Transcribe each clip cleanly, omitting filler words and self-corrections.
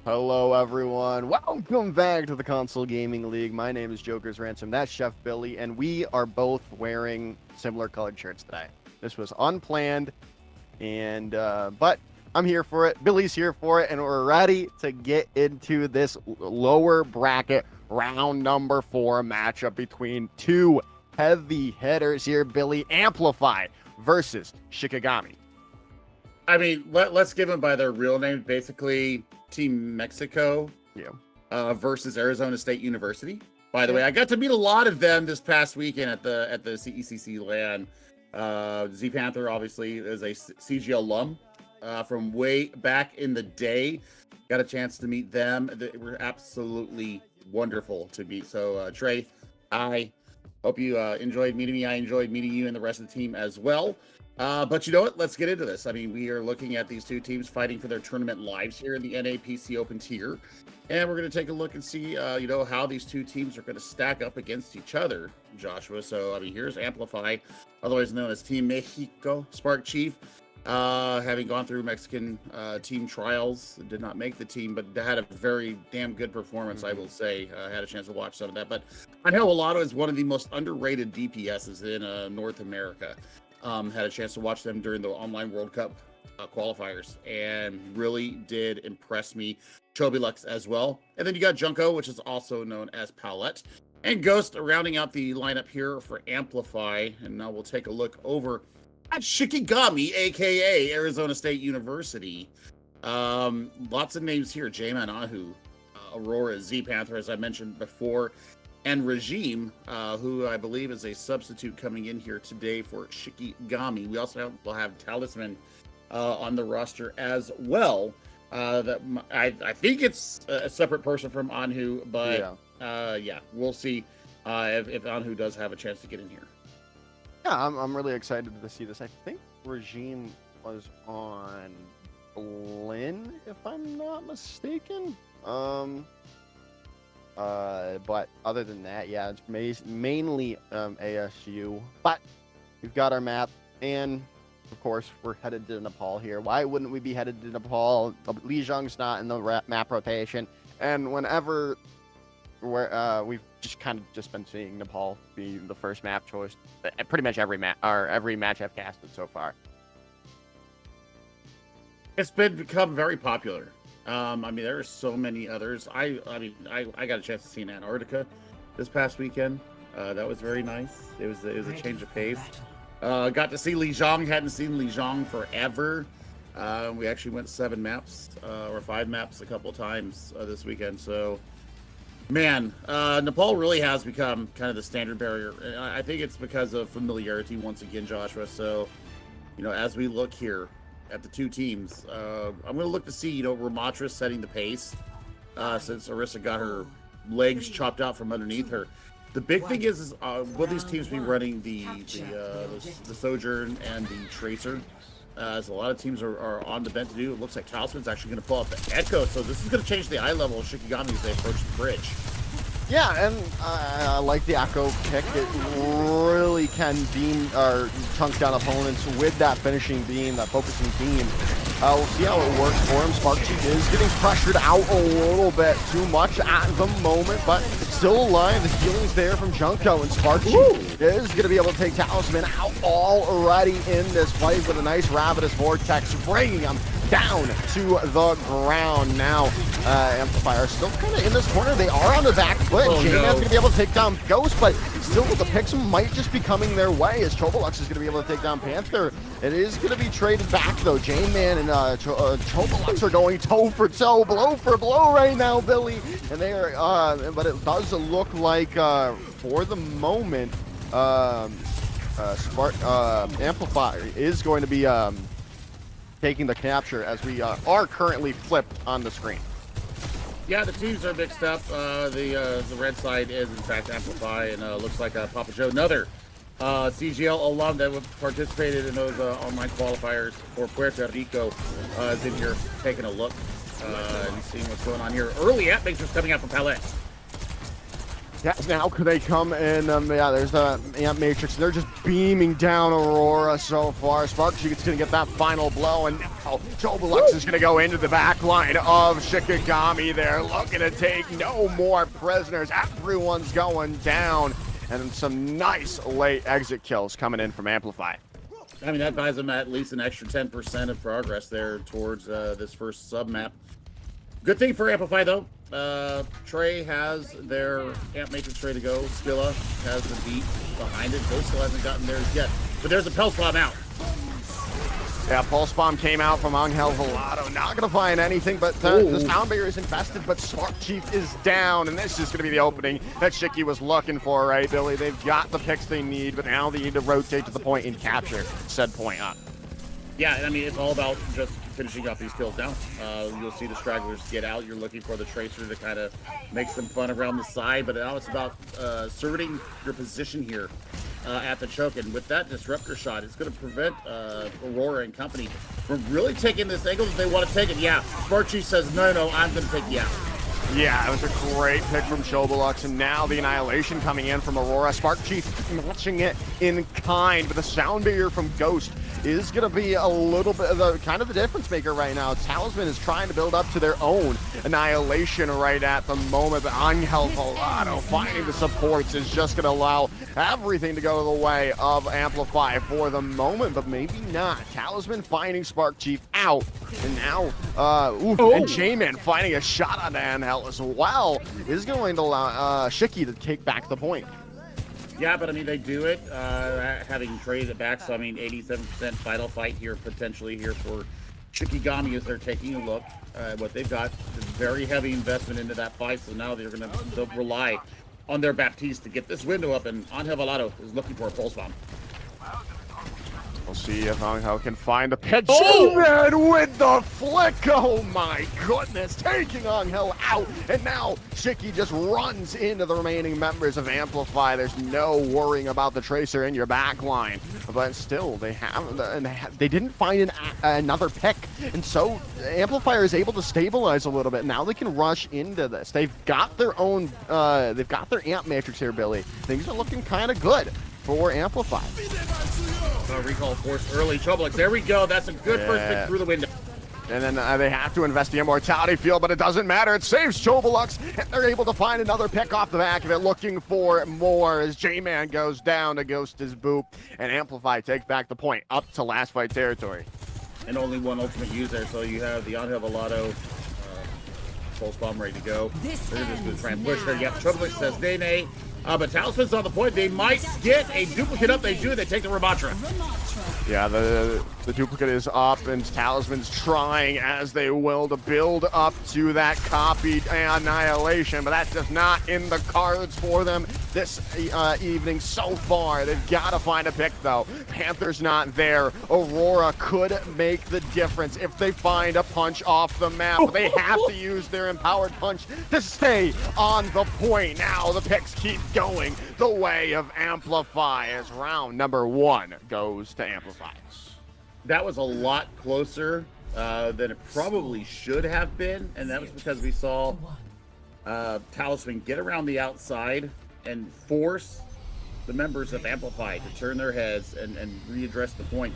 Hello, everyone. Welcome back to the Console Gaming League. My name is Jokersransom. That's Chef Billy, and we are both wearing similar colored shirts today. This was unplanned, and but I'm here for it. Billy's here for it, and we're ready to get into this lower bracket round number 4 matchup between two heavy hitters here. Billy, Amplify versus Shikigami. I mean, let's give them by their real name. Basically, Team Mexico versus Arizona State University. By the way, I got to meet a lot of them this past weekend at the CECC LAN. Z Panther obviously is a CG alum from way back in the day. Got a chance to meet them. They were absolutely wonderful to meet. So Trey, I hope you enjoyed meeting me. I enjoyed meeting you and the rest of the team as well. But you know what? Let's get into this. I mean, we are looking at these two teams fighting for their tournament lives here in the NAPC Open tier. And we're going to take a look and see, how these two teams are going to stack up against each other, Joshua. So, I mean, here's Amplify, otherwise known as Team Mexico, Spark Chief, having gone through Mexican team trials. Did not make the team, but had a very damn good performance, I will say. I had a chance to watch some of that. But I know Olado is one of the most underrated DPSs in North America. Had a chance to watch them during the online World Cup qualifiers and really did impress me. Chobilux as well. And then you got Junko, which is also known as Palette. And Ghost rounding out the lineup here for Amplify. And now we'll take a look over at Shikigami, aka Arizona State University. Lots of names here. J-Man Ahu, Aurora, Z Panther, as I mentioned before. And Regime, who I believe is a substitute coming in here today for Shikigami. We also will have Talisman on the roster as well. That I think it's a separate person from Anhu, but yeah, we'll see if Anhu does have a chance to get in here. Yeah, I'm really excited to see this. I think Regime was on Lynn, if I'm not mistaken. But other than that, yeah, it's mainly ASU. But we've got our map, and of course, we're headed to Nepal here. Why wouldn't we be headed to Nepal? Lijiang's not in the map rotation, and whenever we've just kind of been seeing Nepal be the first map choice, pretty much every match I've casted so far. It's become very popular. I mean, there are so many others. I got a chance to see in Antarctica this past weekend. That was very nice. It was a change of pace. Got to see Lijiang. Hadn't seen Lijiang forever. We actually went 7 maps or 5 maps a couple of times this weekend. So, man, Nepal really has become kind of the standard barrier. I think it's because of familiarity once again, Joshua. So, as we look here at the two teams, I'm going to look to see, Ramatra setting the pace since Arissa got her legs chopped out from underneath her. The big thing is will these teams be running the Sojourn and the Tracer? As a lot of teams are on the bent to do. It looks like Talisman's actually going to pull out the Echo, so this is going to change the eye level of Shikigami as they approach the bridge. Yeah, and I like the Echo pick. It really can beam or chunk down opponents with that finishing beam, that focusing beam. We'll see how it works for him. Spark Chief is getting pressured out a little bit too much at the moment, but still alive. The healing's there from Junko, and Spark Chief is going to be able to take Talisman out already in this fight with a nice Ravenous Vortex, bringing him down to the ground. Now, Amplifier still kind of in this corner. They are on the back foot. J-Man's going to be able to take down Ghost, but still the picks might just be coming their way as Chobilux is going to be able to take down Panther. It is going to be traded back, though. J-Man and Chobilux are going toe for toe, blow for blow right now, Billy. And they are, but it does look like for the moment, Amplify is going to be taking the capture as we are currently flipped on the screen. Yeah, the teams are mixed up. The red side is in fact Amplify, and looks like Papa Joe, another CGL alum that participated in those online qualifiers for Puerto Rico, is in here taking a look and seeing what's going on here. Early at Mixers coming out from Palette. Yeah, now could they come in? Yeah, there's the Amp Matrix. They're just beaming down Aurora so far. Sparkcheek's going to get that final blow, and now Jobelux is going to go into the back line of Shikigami there, looking to take no more prisoners. Everyone's going down, and some nice late exit kills coming in from Amplify. I mean, that buys them at least an extra 10% of progress there towards this first sub-map. Good thing for Amplify, though. Trey has their Amp Matrix ready to go. Skilla has the beat behind it. Ghost still hasn't gotten theirs yet. But there's a Pulse Bomb out. Yeah, Pulse Bomb came out from Angel Volado. Not going to find anything, but the sound barrier is infested, but Sparkchief is down, and this is going to be the opening that Shiki was looking for, right, Billy? They've got the picks they need, but now they need to rotate to the point and capture said point up. Yeah, I mean, it's all about just finishing off these kills now. You'll see the stragglers get out. You're looking for the Tracer to kind of make some fun around the side, but now it's about asserting your position here at the choke. And with that Disruptor shot, it's going to prevent Aurora and company from really taking this angle that they want to take it. Yeah, Sparkchief says, no, I'm going to take yeah. Yeah, it was a great pick from Shobelux, and now the Annihilation coming in from Aurora. Sparkchief matching it in kind, but the sound barrier from Ghost is going to be a little bit of the kind of the difference maker right now. Talisman is trying to build up to their own Annihilation right at the moment, but Angel Volado finding the supports is just going to allow everything to go the way of Amplify for the moment, but maybe not. Talisman finding Sparkchief out, and now, and J-Man finding a shot on Angel as well is going to allow Shiki to take back the point. Yeah, but I mean, they do it, having traded it back. So, I mean, 87% final fight here, potentially here for Shikigami as they're taking a look at what they've got. Very heavy investment into that fight. So now they're going to rely on their Baptiste to get this window up. And Angel Volado is looking for a Pulse Bomb. We'll see if Angel can find the pitch. Oh! With the flick! Oh my goodness! Taking Angel out, and now Shiki just runs into the remaining members of Amplify. There's no worrying about the Tracer in your back line, but still, they didn't find another pick, and so Amplifier is able to stabilize a little bit. Now they can rush into this. They've got their own, they've got their Amp Matrix here, Billy. Things are looking kind of good for Amplify. Recall force early. Trouble. There we go. That's a good first pick through the window. And then they have to invest the Immortality Field, but it doesn't matter. It saves Chobelux, and they're able to find another pick off the back of it, looking for more as J-Man goes down to Ghost his boop, and Amplify takes back the point up to last fight territory. And only one ultimate user, so you have the Angel Volado Pulse Bomb ready to go. They're just going to try and push her. Yep, Chobelux says nay. But Talisman's on the point. They might get a duplicate up. They do. They take the Ramatra. Yeah, the duplicate is up, and Talisman's trying, as they will, to build up to that copied Annihilation, but that's just not in the cards for them this evening so far. They've got to find a pick, though. Panther's not there. Aurora could make the difference if they find a punch off the map. They have to use their empowered punch to stay on the point. Now the picks keep going the way of Amplify as round number 1 goes to Amplify. That was a lot closer than it probably should have been, and that was because we saw Talisman get around the outside and force the members of Amplify to turn their heads and readdress the point.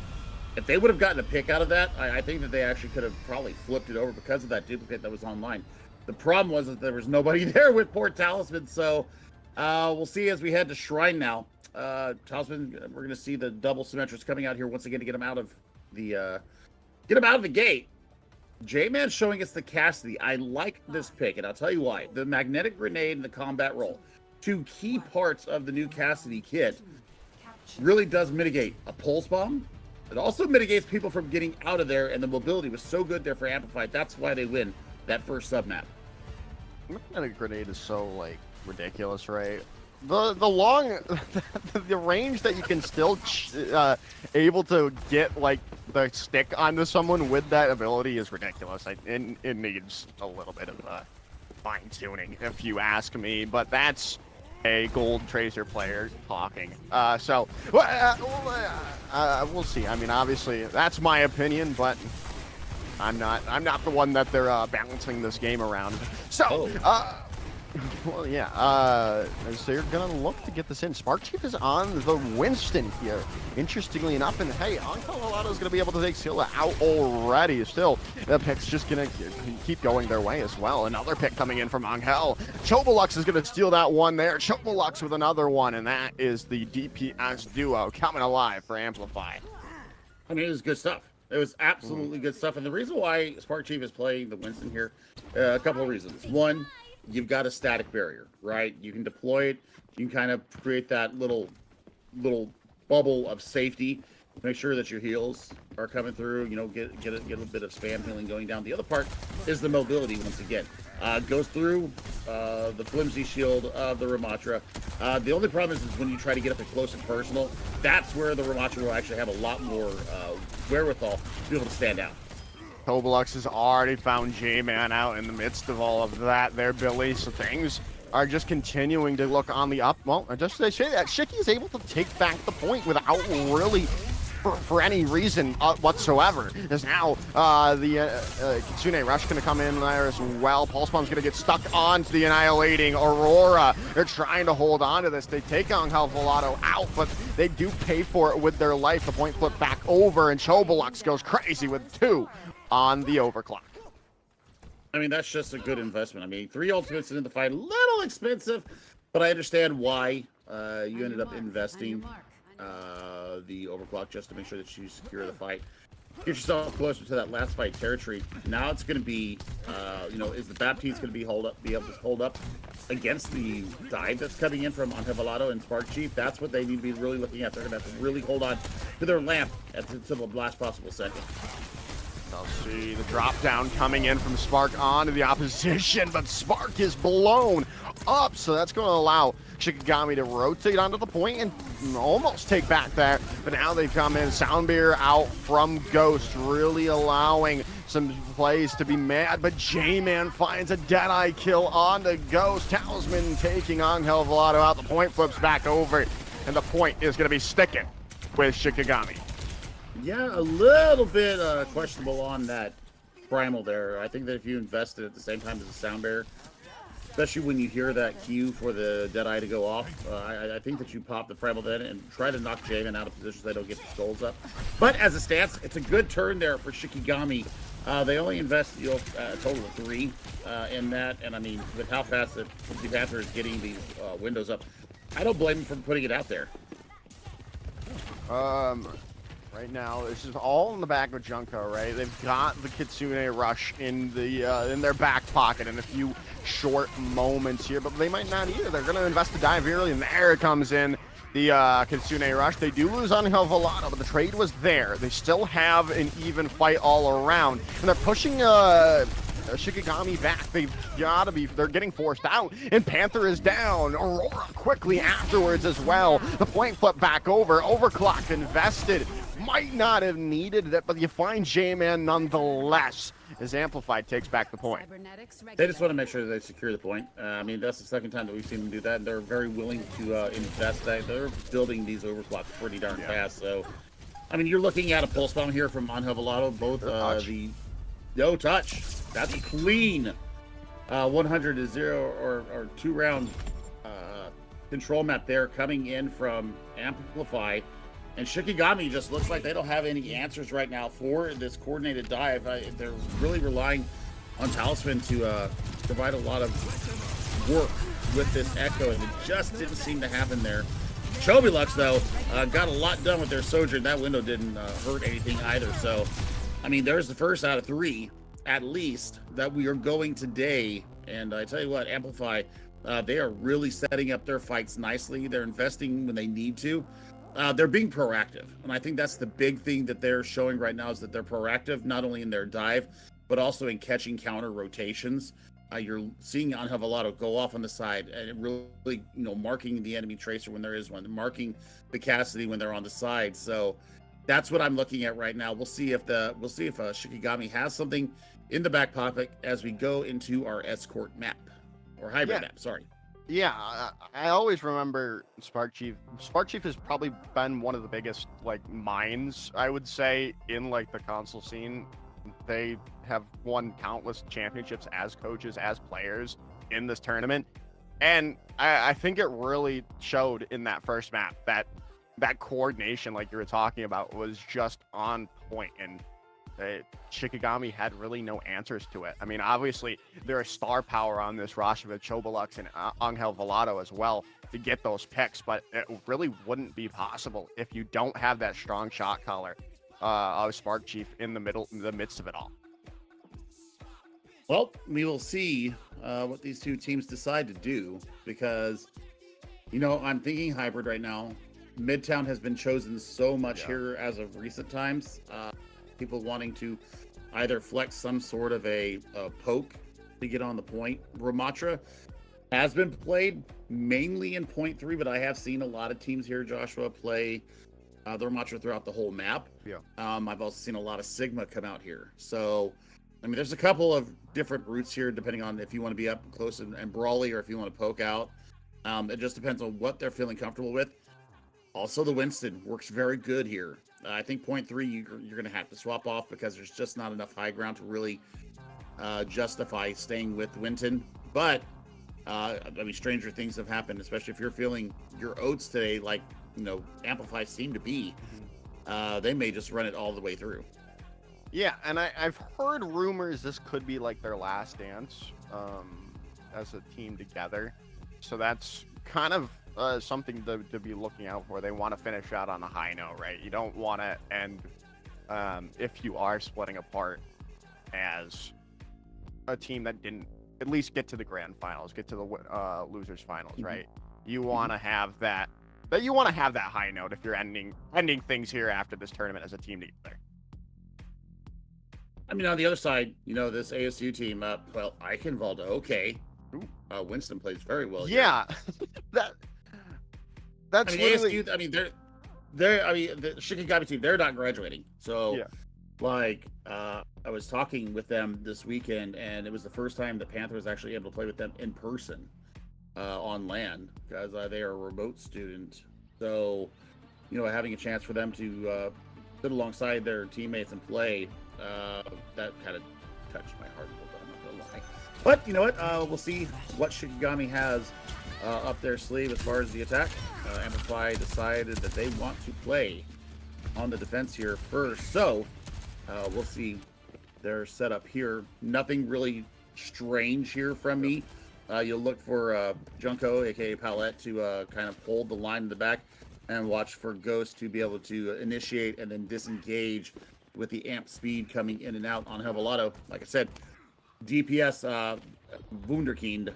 If they would have gotten a pick out of that, I think that they actually could have probably flipped it over because of that duplicate that was online. The problem was that there was nobody there with poor Talisman, so we'll see as we head to Shrine now. Talisman, we're going to see the double Symmetrics coming out here once again to get him out of the gate. J-Man showing us the Cassidy. I like this pick, and I'll tell you why. The Magnetic Grenade and the Combat Roll, 2 key parts of the new Cassidy kit, really does mitigate a Pulse Bomb. It also mitigates people from getting out of there, and the mobility was so good there for Amplified. That's why they win that first sub-map. Magnetic Grenade is so, like, ridiculous, right? The long, the range that you can still able to get like the stick onto someone with that ability is ridiculous. It needs a little bit of fine tuning, if you ask me. But that's a Gold Tracer player talking. So we'll see. I mean, obviously that's my opinion, but I'm not the one that they're balancing this game around. So. Well, yeah. So you're gonna look to get this in. Spark Chief is on the Winston here. Interestingly enough, and hey, Colorado is gonna be able to take Scylla out already. Still, the pick's just gonna keep going their way as well. Another pick coming in from Angel. Chobolux is gonna steal that one there. Chobolux with another one, and that is the DPS duo coming alive for Amplify. I mean, it was good stuff. It was absolutely good stuff. And the reason why Spark Chief is playing the Winston here, a couple of reasons. One, you've got a static barrier, right? You can deploy it. You can kind of create that little bubble of safety. Make sure that your heals are coming through. You know, get a bit of spam healing going down. The other part is the mobility. Once again, goes through the flimsy shield of the Ramatra. The only problem is when you try to get up close and personal. That's where the Ramatra will actually have a lot more wherewithal to be able to stand out. Chobolux has already found J-Man out in the midst of all of that there, Billy. So things are just continuing to look on the up. Well, just to say that Shiki is able to take back the point without really, for any reason whatsoever. As now the Kitsune Rush going to come in there as well. Pulse Bomb's going to get stuck onto the Annihilating Aurora. They're trying to hold on to this. They take Angel Volato out, but they do pay for it with their life. The point flip back over, and Chobolux goes crazy with 2 on the overclock. I mean, that's just a good investment. I mean, 3 ultimates into the fight, a little expensive, but I understand why you ended up investing the overclock just to make sure that you secure the fight. Get yourself closer to that last fight territory. Now it's going to be, you know, is the Baptiste going to be able to hold up against the dive that's coming in from Angel Volato and Spark Chief? That's what they need to be really looking at. They're going to have to really hold on to their lamp to the last possible second. I'll see the drop down coming in from Spark onto the opposition, but Spark is blown up, so that's going to allow Shikigami to rotate onto the point and almost take back that. But now they come in, Soundbeer out from Ghost, really allowing some plays to be mad, but J-Man finds a Deadeye kill onto Ghost. Talisman taking Angel Volato out, the point flips back over, and the point is going to be sticking with Shikigami. Yeah, a little bit questionable on that primal there. I think that if you invested at the same time as the sound bearer, especially when you hear that cue for the Deadeye to go off, I think that you pop the primal then and try to knock Jamin out of position so they don't get the skulls up. But as it stands, it's a good turn there for Shikigami. They only invest a total of 3 in that, and I mean, with how fast the Panther is getting these windows up, I don't blame him for putting it out there. Right now, this is all in the back of Junko, right? They've got the Kitsune Rush in their back pocket in a few short moments here, but they might not either. They're going to invest the dive early, and there it comes in, the Kitsune Rush. They do lose on Angel Volato, but the trade was there. They still have an even fight all around, and they're pushing Shikigami back. They're getting forced out, and Panther is down. Aurora quickly afterwards as well. The point flip back over, overclock invested. Might not have needed it, but you find J-Man nonetheless as Amplify takes back the point. They just want to make sure that they secure the point. I mean, that's the second time that we've seen them do that, and they're very willing to invest that. They're building these overclocks pretty darn fast. So, I mean, you're looking at a pulse bomb here from Angel Volato, both no touch. That's clean. 100 to 0 or 2-round control map there coming in from Amplify. And Shikigami just looks like they don't have any answers right now for this coordinated dive. They're really relying on Talisman to provide a lot of work with this Echo, and it just didn't seem to happen there. Chobolux, though, got a lot done with their Sojourn. That window didn't hurt anything either. So, I mean, there's the first out of 3, at least, that we are going today. And I tell you what, Amplify, they are really setting up their fights nicely. They're investing when they need to. They're being proactive, and I think that's the big thing that they're showing right now is that they're proactive, not only in their dive, but also in catching counter rotations. You're seeing Angel Volato go off on the side and really, marking the enemy tracer when there is one, marking the Cassidy when they're on the side. So that's what I'm looking at right now. We'll see if Shikigami has something in the back pocket as we go into our escort map or hybrid map. Sorry. Yeah, I always remember Spark Chief. Spark Chief has probably been one of the biggest minds, I would say, in the console scene They have won countless championships as coaches, as players in this tournament. And I think it really showed in that first map that coordination, like you were talking about, was just on point. And Shikigami had really no answers to it. I mean, obviously, there is star power on this roster with Chobalux and Angel Volado as well to get those picks, but it really wouldn't be possible if you don't have that strong shot caller of Spark Chief in the midst of it all. Well, we will see what these two teams decide to do, because, I'm thinking hybrid right now. Midtown has been chosen so much here as of recent times. People wanting to either flex some sort of a poke to get on the point. Ramatra has been played mainly in point 3, but I have seen a lot of teams here, Joshua, play the Ramatra throughout the whole map. Yeah. I've also seen a lot of Sigma come out here. So, I mean, there's a couple of different routes here, depending on if you want to be up close and brawly or if you want to poke out. It just depends on what they're feeling comfortable with. Also, the Winston works very good here. I think point 3, you're going to have to swap off because there's just not enough high ground to really justify staying with Winton. But, I mean, stranger things have happened, especially if you're feeling your oats today, like, Amplify seem to be. They may just run it all the way through. Yeah, and I've heard rumors this could be like their last dance as a team together. So that's kind of something to be looking out for. They want to finish out on a high note, right? You don't want to end, if you are splitting apart, as a team that didn't at least get to the grand finals, get to the losers finals, right? You want to have that high note if you're ending things here after this tournament as a team together. I mean, on the other side, this ASU team, well, Ike and Valdo, okay. Winston plays very well. Yeah. That's literally... ASU, I mean, the Shikigami team, they're not graduating. So, I was talking with them this weekend, and it was the first time the Panther was actually able to play with them in person on LAN, because they are a remote student. So, having a chance for them to sit alongside their teammates and play, that kind of touched my heart a little bit, I'm not gonna lie. But you know what? We'll see what Shikigami has up their sleeve as far as the attack. Amplify decided that they want to play on the defense here first, so we'll see their setup here. Nothing really strange here from me. You'll look for Junko, aka Palette, to kind of hold the line in the back, and watch for Ghost to be able to initiate and then disengage with the amp speed coming in and out on Helvalato. Like I said, DPS Wunderkind,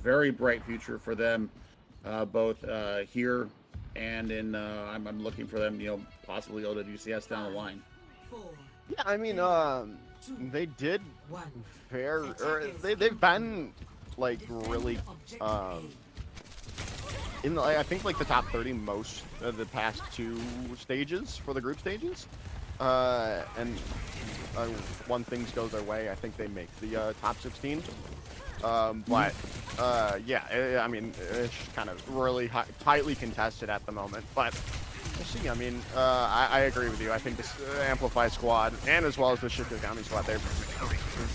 very bright future for them, both here and in I'm looking for them, possibly OWCS down the line. Yeah, I mean, they did they've been like really in the, I think, like the top 30 most of the past 2 stages for the group stages. And when things go their way, I think they make the top 16. But yeah, I mean, it's kind of really tightly contested at the moment. But we'll see. I mean, I agree with you. I think this Amplify squad, and as well as the Shikigami squad, they're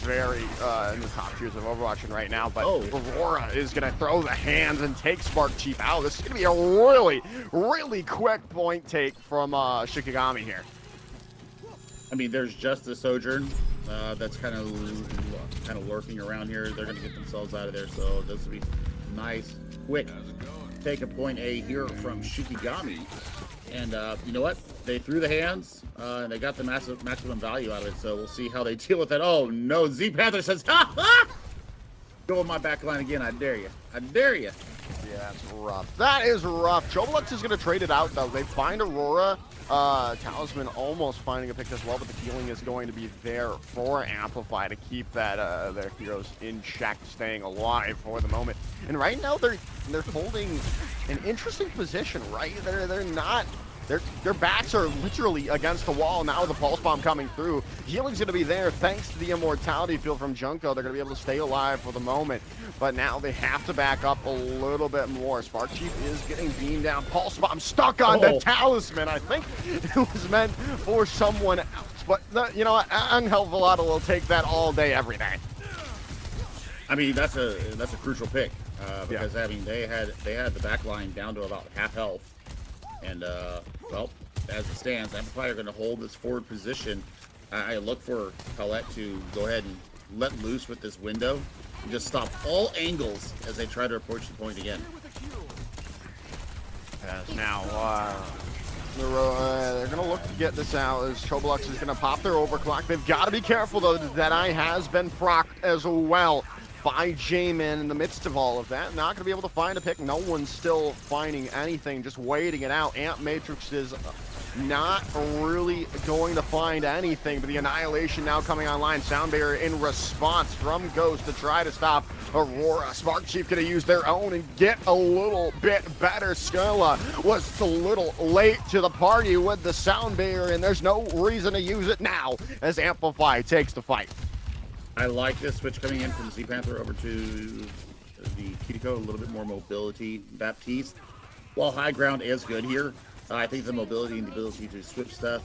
very in the top tiers of Overwatch right now. But Aurora is going to throw the hands and take Spark Chief out. This is going to be a really, really quick point take from Shikigami here. I mean, there's just a Sojourn that's kind of lurking around here. They're going to get themselves out of there, so this will be nice, quick. Take a point A here from Shikigami. And you know what? They threw the hands, and they got the maximum value out of it, so we'll see how they deal with it. Oh, no. Z Panther says, ha, ha! Go in my back line again. I dare you. I dare you. Yeah, that's rough. That is rough. Chobalux is going to trade it out, though. They find Aurora. Talisman almost finding a pick as well, but the healing is going to be there for Amplify to keep that their heroes in check, staying alive for the moment. And right now they're holding an interesting position, right? They're not Their backs are literally against the wall now with the pulse bomb coming through. Healing's going to be there thanks to the immortality field from Junko. They're going to be able to stay alive for the moment, but now they have to back up a little bit more. Spark Chief is getting beamed down. Pulse bomb stuck on the talisman. I think it was meant for someone else, but you know what? Angel Volado will take that all day, every day. I mean, that's a crucial pick because I mean they had the back line down to about half health, and well, as it stands, Amplify are going to hold this forward position. I look for Paulette to go ahead and let loose with this window and just stop all angles as they try to approach the point again. Yes, now they're going to look to get this out as Chobolux is going to pop their overclock. They've got to be careful, though. That eye has been procced as well by J-Man in the midst of all of that. Not going to be able to find a pick. No one's still finding anything, just waiting it out. Amp Matrix is not really going to find anything, but the Annihilation now coming online. Sound Barrier in response from Ghost to try to stop Aurora. Spark Chief going to use their own and get a little bit better. Skilla was a little late to the party with the Sound Barrier, and there's no reason to use it now as Amplify takes the fight. I like this switch coming in from Z Panther over to the Kiriko, a little bit more mobility. Baptiste, while high ground is good here, I think the mobility and the ability to swift step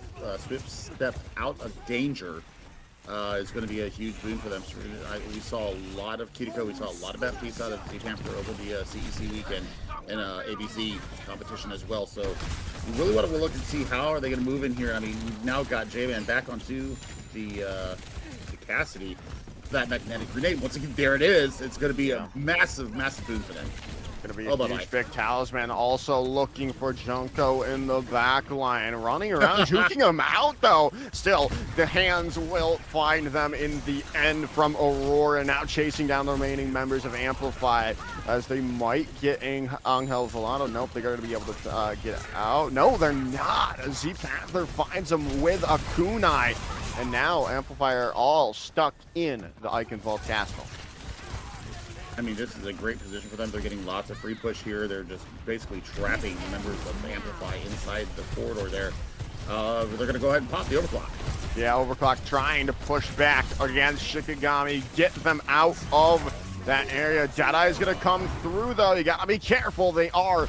out of danger is going to be a huge boon for them. So we saw a lot of Kiriko, we saw a lot of Baptiste out of Z Panther over the CEC weekend and ABC competition as well. So we really want to look and see how are they going to move in here. I mean, we've now got J-Man back onto the Cassidy. That magnetic grenade, once again, there it is. It's going to be a massive boon for them. Going to be a huge big talisman. Also looking for Junko in the back line, running around, juking him out though. Still, the hands will find them in the end from Aurora. Now chasing down the remaining members of Amplify as they might get Angel Volado. Nope, they're going to be able to get out. No, they're not. Z Panther finds him with a kunai. And now Amplify are all stuck in the Eichenwald Castle. I mean, this is a great position for them. They're getting lots of free push here. They're just basically trapping members of Amplify inside the corridor there. They're going to go ahead and pop the overclock. Yeah, overclock trying to push back against Shikigami, get them out of that area. Deadeye is going to come through, though. You got to be careful. They are,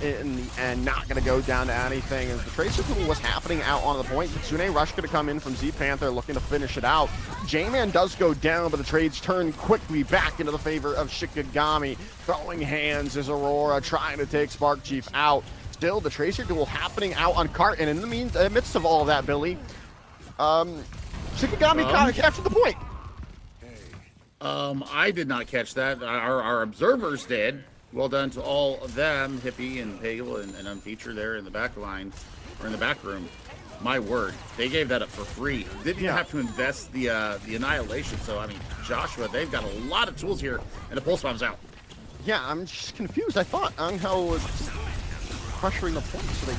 in the end, not going to go down to anything. As the trade circle was happening out on the point, Kitsune Rush going to come in from Z Panther looking to finish it out. J-Man does go down, but the trades turn quickly back into the favor of Shikigami. Throwing hands as Aurora trying to take Spark Chief out. Still, the Tracer duel happening out on Cart, and in the midst of all of that, Billy, Shikigami kind of captured the point. I did not catch that. Our observers did. Well done to all of them, Hippie and Pagel and Unfeatured there in the back line, or in the back room. My word, they gave that up for free. Didn't even have to invest the Annihilation. So, I mean, Joshua, they've got a lot of tools here, and the Pulse Bomb's out. Yeah, I'm just confused. I thought Angel was pressuring the point, so they...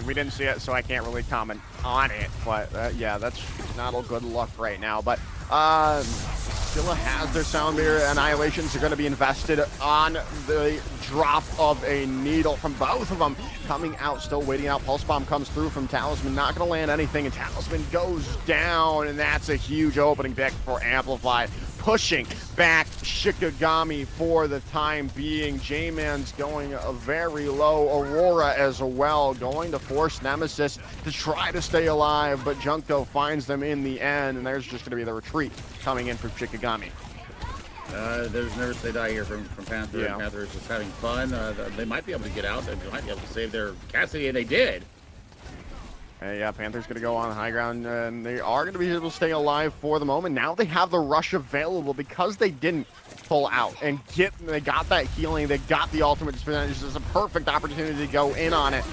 we didn't see it, so I can't really comment on it. But, yeah, that's not all good luck right now. But, Skilla has their Sound Barrier. Annihilations are going to be invested on the drop of a needle from both of them. Coming out, still waiting out. Pulse Bomb comes through from Talisman. Not going to land anything, and Talisman goes down, and that's a huge opening pick for Amplify. Pushing back Shikigami for the time being. J-Man's going very low. Aurora as well going to force Nemesis to try to stay alive, but Junko finds them in the end, and there's just going to be the retreat coming in from Shikigami. There's never say die here from Panther. Yeah. Panther is just having fun. They might be able to get out. They might be able to save their Cassidy, and they did. Yeah, Panther's going to go on high ground, and they are going to be able to stay alive for the moment. Now they have the rush available because they didn't pull out and they got that healing. They got the ultimate percentage. This is a perfect opportunity to go in on it.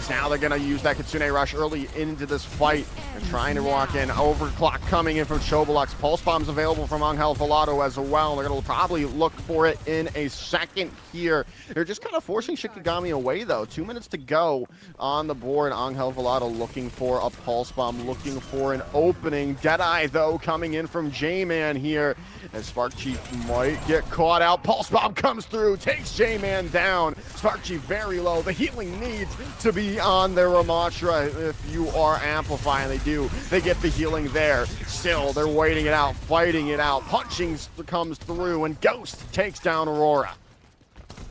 Now they're going to use that Kitsune Rush early into this fight. They're trying to walk in. Overclock coming in from Chobolux. Pulse Bomb's available from Angel Velato as well. They're going to probably look for it in a second here. They're just kind of forcing Shikigami away, though. 2 minutes to go on the board. Angel Velato looking for a Pulse Bomb, looking for an opening. Deadeye, though, coming in from J-Man here. As Spark Chief might get caught out. Pulse Bomb comes through, takes J-Man down. Spark Chief very low. The healing needs to be on their Ramattra if you are Amplify, and they do. They get the healing there. Still, they're waiting it out, fighting it out. Punching comes through, and Ghost takes down Aurora.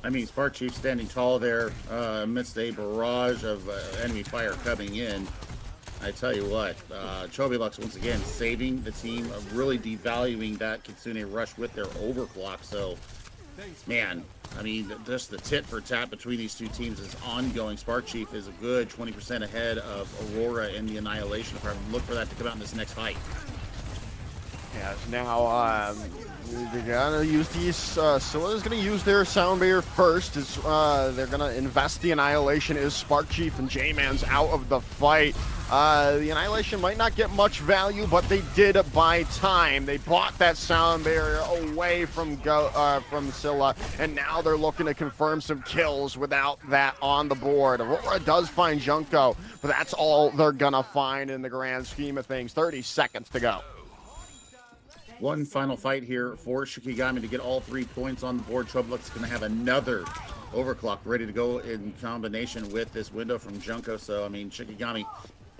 I mean, Spark Chief standing tall there amidst a barrage of enemy fire coming in. I tell you what, Chobolux once again saving the team, really devaluing that Kitsune Rush with their overclock. So, man, I mean, just the tit for tat between these two teams is ongoing. Spark Chief is a good 20% ahead of Aurora in the Annihilation department. Look for that to come out in this next fight. Yeah, now they're gonna use these. Scylla's gonna use their sound barrier first. They're gonna invest the Annihilation. Is Spark Chief and J-Man's out of the fight. The Annihilation might not get much value, but they did buy time. They bought that sound barrier away from Scylla, and now they're looking to confirm some kills without that on the board. Aurora does find Junko, but that's all they're gonna find in the grand scheme of things. 30 seconds to go. One final fight here for Shikigami to get all 3 points on the board. Chobolux is going to have another overclock ready to go in combination with this window from Junko. So, I mean, Shikigami,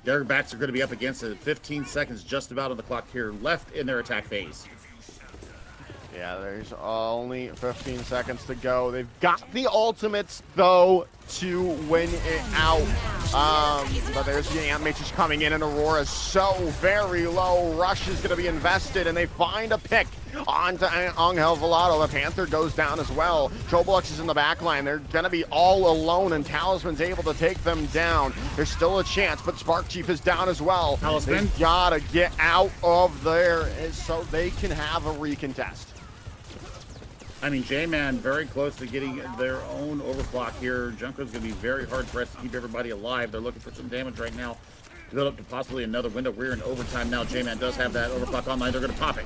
their backs are going to be up against it. 15 seconds just about on the clock here left in their attack phase. Yeah, there's only 15 seconds to go. They've got the ultimates, though, to win it out. But there's the Ant Matrix coming in, and Aurora's so very low. Rush is going to be invested, and they find a pick onto Angel Velato. The Panther goes down as well. Chobolux is in the back line. They're going to be all alone, and Talisman's able to take them down. There's still a chance, but Spark Chief is down as well. Talisman. They've got to get out of there so they can have a recontest. I mean, J-Man very close to getting their own overclock here. Junko's going to be very hard pressed to keep everybody alive. They're looking for some damage right now to build up to possibly another window. We're in overtime now. J-Man does have that overclock online. They're going to pop it.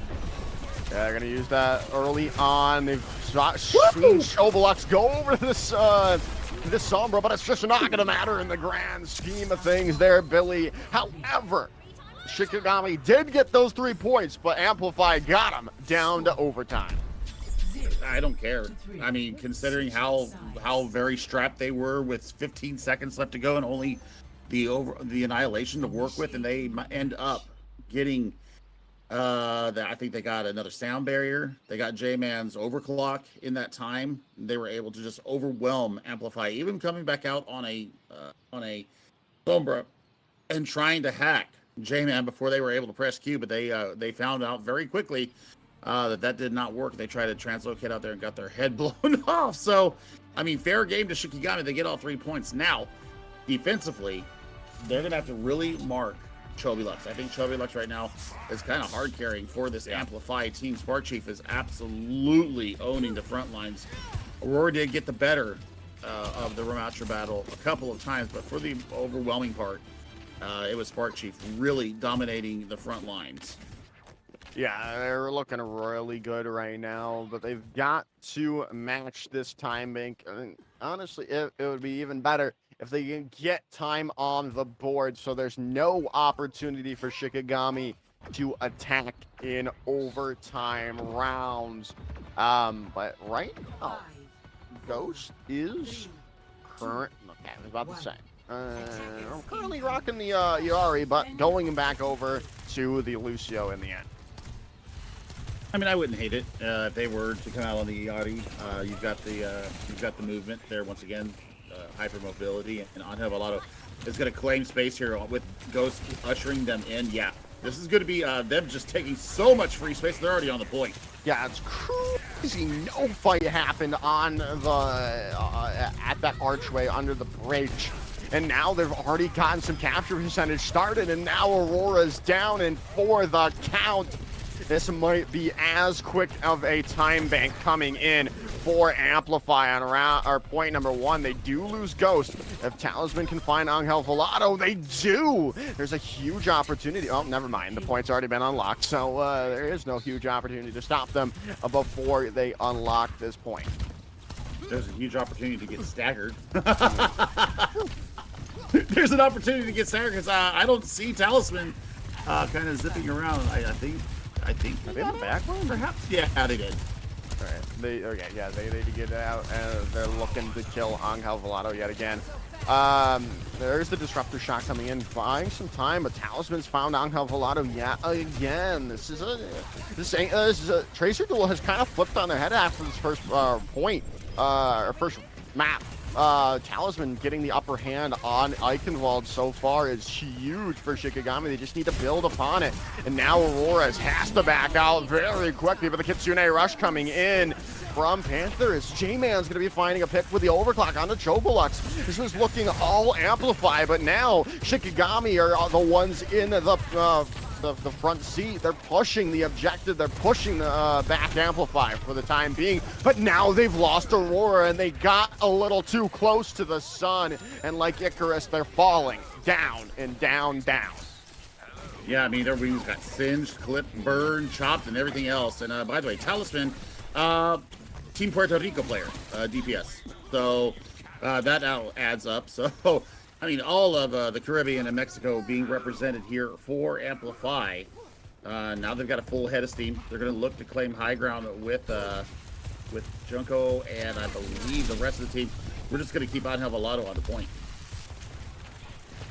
Yeah, they're going to use that early on. They've seen Chobolux go over this Sombra, but it's just not going to matter in the grand scheme of things there, Billy. However, Shikigami did get those 3 points, but Amplify got them down to overtime. I don't care. I mean, considering how very strapped they were with 15 seconds left to go and only the Annihilation to work with, and they end up getting I think they got another sound barrier. They got J-Man's overclock in that time. They were able to just overwhelm Amplify, even coming back out on a Sombra and trying to hack J-Man before they were able to press Q, but they found out very quickly that did not work. They tried to translocate out there and got their head blown off. So, I mean, fair game to Shikigami. They get all 3 points. Now, defensively, they're going to have to really mark Chobolux. I think Chobolux right now is kind of hard carrying for this Amplify team. Spark Chief is absolutely owning the front lines. Aurora did get the better of the Ramattra battle a couple of times, but for the overwhelming part, it was Spark Chief really dominating the front lines. Yeah, they're looking really good right now, but they've got to match this time bank. I mean, honestly, it would be even better if they can get time on the board so there's no opportunity for Shikigami to attack in overtime rounds. But right now, Ghost is I was about to say. I'm currently rocking the Yari, but going back over to the Lucio in the end. I mean, I wouldn't hate it if they were to come out on the Yachty. You've got the movement there once again, hyper mobility, and Angel Velato is going to claim space here with Ghost ushering them in. Yeah, this is going to be them just taking so much free space. They're already on the point. Yeah, it's crazy. No fight happened on the at that archway under the bridge. And now they've already gotten some capture percentage started, and now Aurora's down, and for the count, this might be as quick of a time bank coming in for Amplify on round or point number 1. They do lose Ghost. If Talisman can find Angel Volado, they do. There's a huge opportunity. Oh, never mind. The point's already been unlocked, so there is no huge opportunity to stop them before they unlock this point. There's a huge opportunity to get staggered. There's an opportunity to get staggered because I don't see Talisman kind of zipping around. I think. Are they in the back one? Perhaps. Yeah, they did. All right. They need to get it out, and they're looking to kill Angel Volado yet again. There's the Disruptor shot coming in, buying some time, but Talisman's found Angel Volado yet again. This is a Tracer duel has kind of flipped on their head after this first point, or first map. Talisman getting the upper hand on Eichenwald so far is huge for Shikigami. They just need to build upon it. And now Aurora has to back out very quickly, but the Kitsune Rush coming in from Panther is J-Man's going to be finding a pick with the overclock on the Chobolux. This was looking all Amplify, but now Shikigami are the ones in the front seat. They're pushing the objective. They're pushing the back Amplify for the time being. But now they've lost Aurora, and they got a little too close to the sun. And like Icarus, they're falling down and down, down. Yeah, I mean, their wings got singed, clipped, burned, chopped, and everything else. And by the way, Talisman, Team Puerto Rico player, DPS. So that now adds up. So I mean, all of the Caribbean and Mexico being represented here for Amplify. Now they've got a full head of steam. They're going to look to claim high ground with Junko and I believe the rest of the team. We're just going to keep Angel Volado on the point.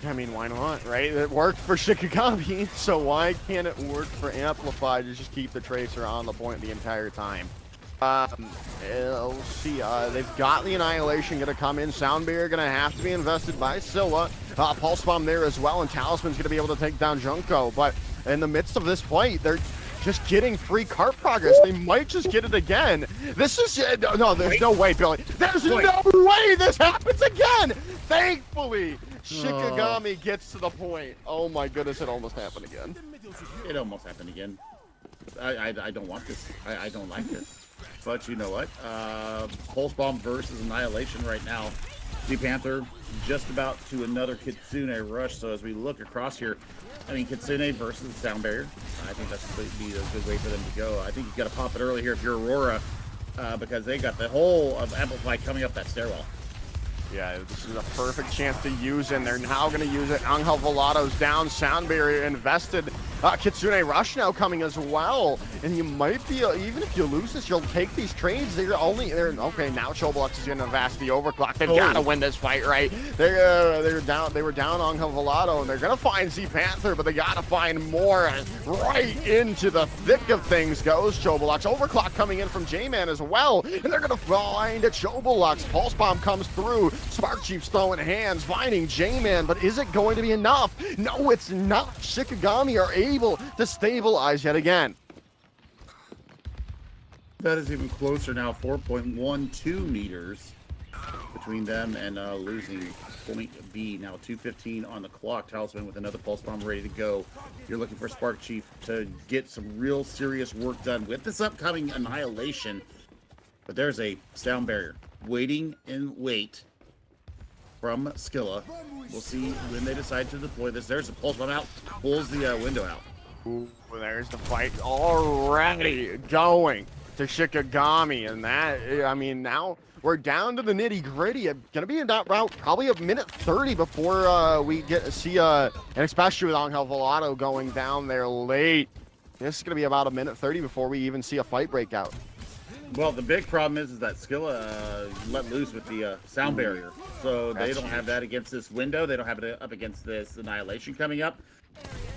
I mean, why not, right? It worked for Shikigami, so why can't it work for Amplify to just keep the Tracer on the point the entire time? We'll see. They've got the Annihilation going to come in. Sound Barrier going to have to be invested by Scylla. Pulse Bomb there as well, and Talisman's going to be able to take down Junko. But in the midst of this fight, they're just getting free cart progress. They might just get it again. This is... no, there's no way, Billy. There's no way this happens again! Thankfully, Shikigami gets to the point. Oh my goodness, it almost happened again. It almost happened again. I don't want this. I don't like this. But you know what? Pulse Bomb versus Annihilation right now. Sea Panther just about to another Kitsune Rush. So as we look across here, I mean, Kitsune versus Sound Barrier. I think that's going to be a good way for them to go. I think you've got to pop it early here if you're Aurora, because they got the whole of Amplify coming up that stairwell. Yeah, this is a perfect chance to use it, and they're now going to use it. Angel Volado's down, Sound Barrier invested. Kitsune Rush now coming as well, and you might be, even if you lose this, you'll take these trades. Okay, now Chobolux is going to invest the overclock. They've got to win this fight, right? They were down Angel Volado, and they're going to find Z Panther, but they got to find more. Right into the thick of things goes Chobolux. Overclock coming in from J-Man as well, and they're going to find a Chobolux. Pulse Bomb comes through. Spark Chief's throwing hands, finding J-Man, but is it going to be enough? No, it's not. Shikigami are able to stabilize yet again. That is even closer now, 4.12 meters between them and losing point B. Now 2:15 on the clock. Talisman with another Pulse Bomb ready to go. You're looking for Spark Chief to get some real serious work done with this upcoming Annihilation. But there's a Sound Barrier waiting in wait from Scylla. We'll see when they decide to deploy this. There's a Pulse Bomb out, pulls the window out. Ooh, there's the fight already going to Shikigami, and that, I mean, now we're down to the nitty-gritty. It's gonna be about probably a minute 30 before we get to see and especially with Angel Volado going down there late. This is gonna be about a minute 30 before we even see a fight break out. Well, the big problem is that Scylla let loose with the Sound Barrier. So they don't have that against this window. They don't have it up against this Annihilation coming up.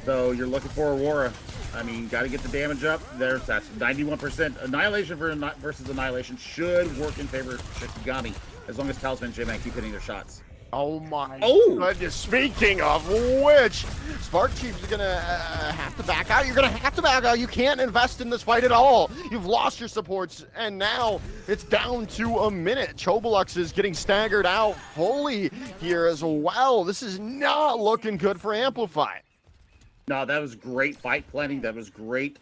So you're looking for Aurora. I mean, got to get the damage up. That's 91%. Annihilation versus Annihilation should work in favor of Shikigami as long as Talisman and J-Man keep hitting their shots. Oh my goodness. Speaking of which, Spark Chiefs are going to have to back out. You're going to have to back out. You can't invest in this fight at all. You've lost your supports, and now it's down to a minute. Chobolux is getting staggered out fully here as well. This is not looking good for Amplify. No, that was great fight planning. That was great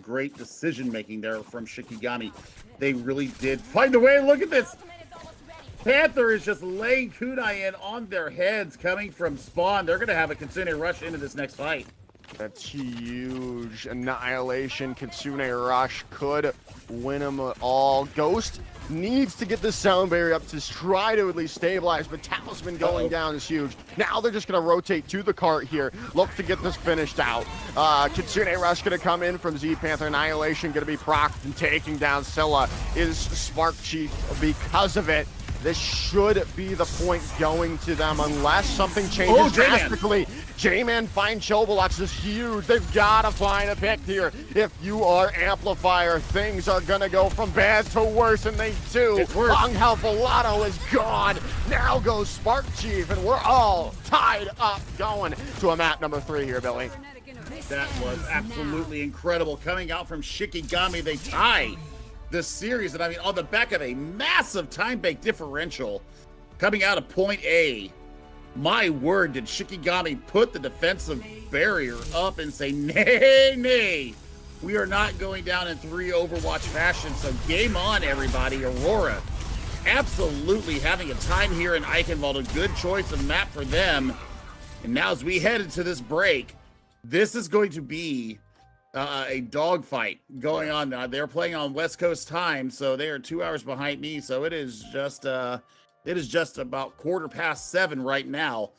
great decision making there from Shikigami. They really did find a way. Look at this. Panther is just laying kunai in on their heads coming from spawn. They're going to have a Kitsune rush into this next fight. That's huge. Annihilation. Kitsune Rush could win them all. Ghost needs to get the sound barrier up to try to at least stabilize, but Talisman going down is huge. Now they're just going to rotate to the cart here. Look to get this finished out. Kitsune Rush going to come in from Z Panther. Annihilation going to be procced and taking down Scylla. Is Spark Chief because of it. This should be the point going to them unless something changes drastically. J-Man find Chobolux is huge. They've got to find a pick here. If you are Amplifier, things are going to go from bad to worse, and they do. Angel Volato is gone. Now goes Spark Chief, and we're all tied up going to a map number 3 here, Billy. That was absolutely incredible. Coming out from Shikigami, they tie this series, and I mean on the back of a massive time bank differential coming out of point A. My word, did Shikigami put the defensive barrier up and say, nay, nay, we are not going down in 3 Overwatch fashion. So game on, everybody. Aurora absolutely having a time here in Eichenwald. A good choice of map for them. And now as we head into this break, this is going to be a dogfight going on. They're playing on West Coast time, so they are 2 hours behind me. So it is just about 7:15 right now.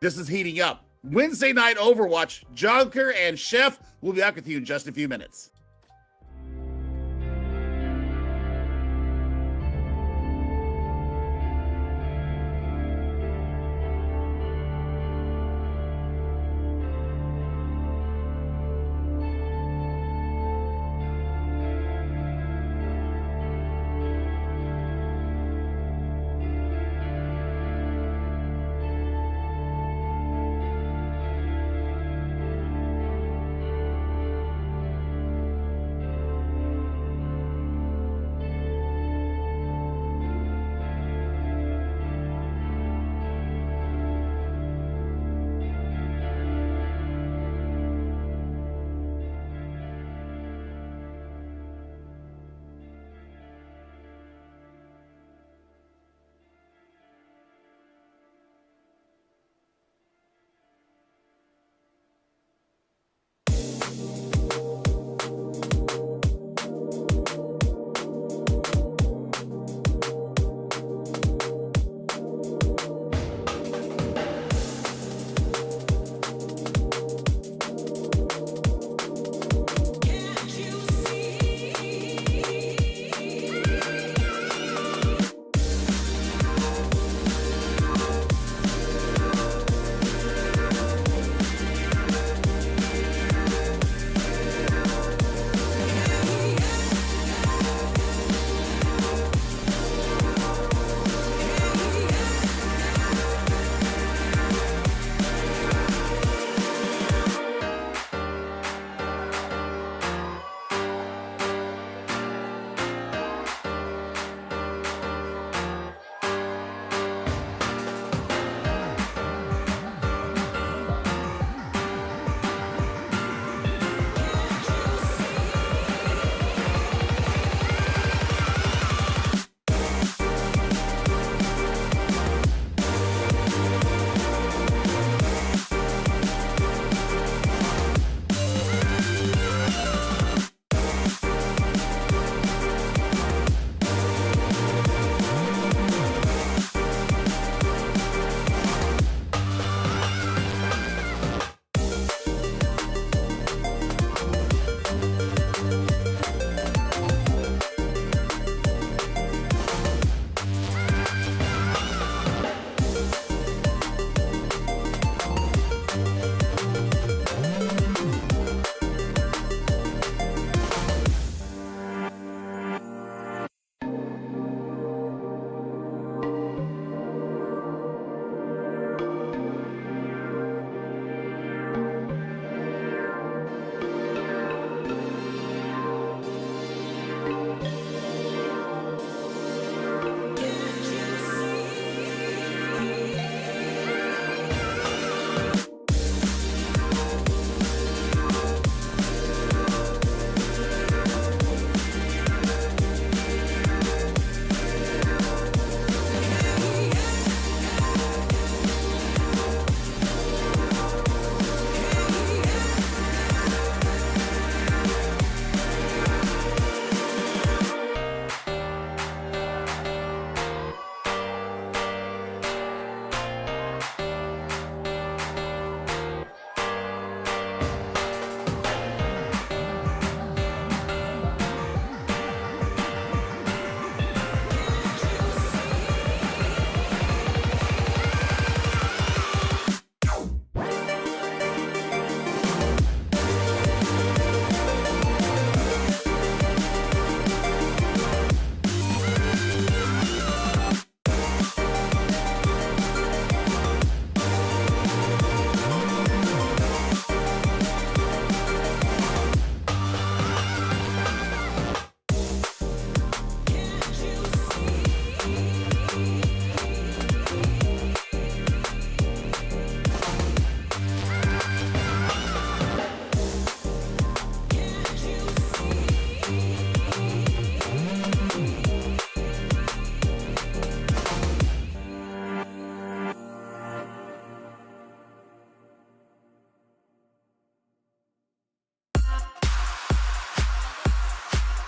This is heating up. Wednesday night Overwatch. Joker and Chef will be back with you in just a few minutes.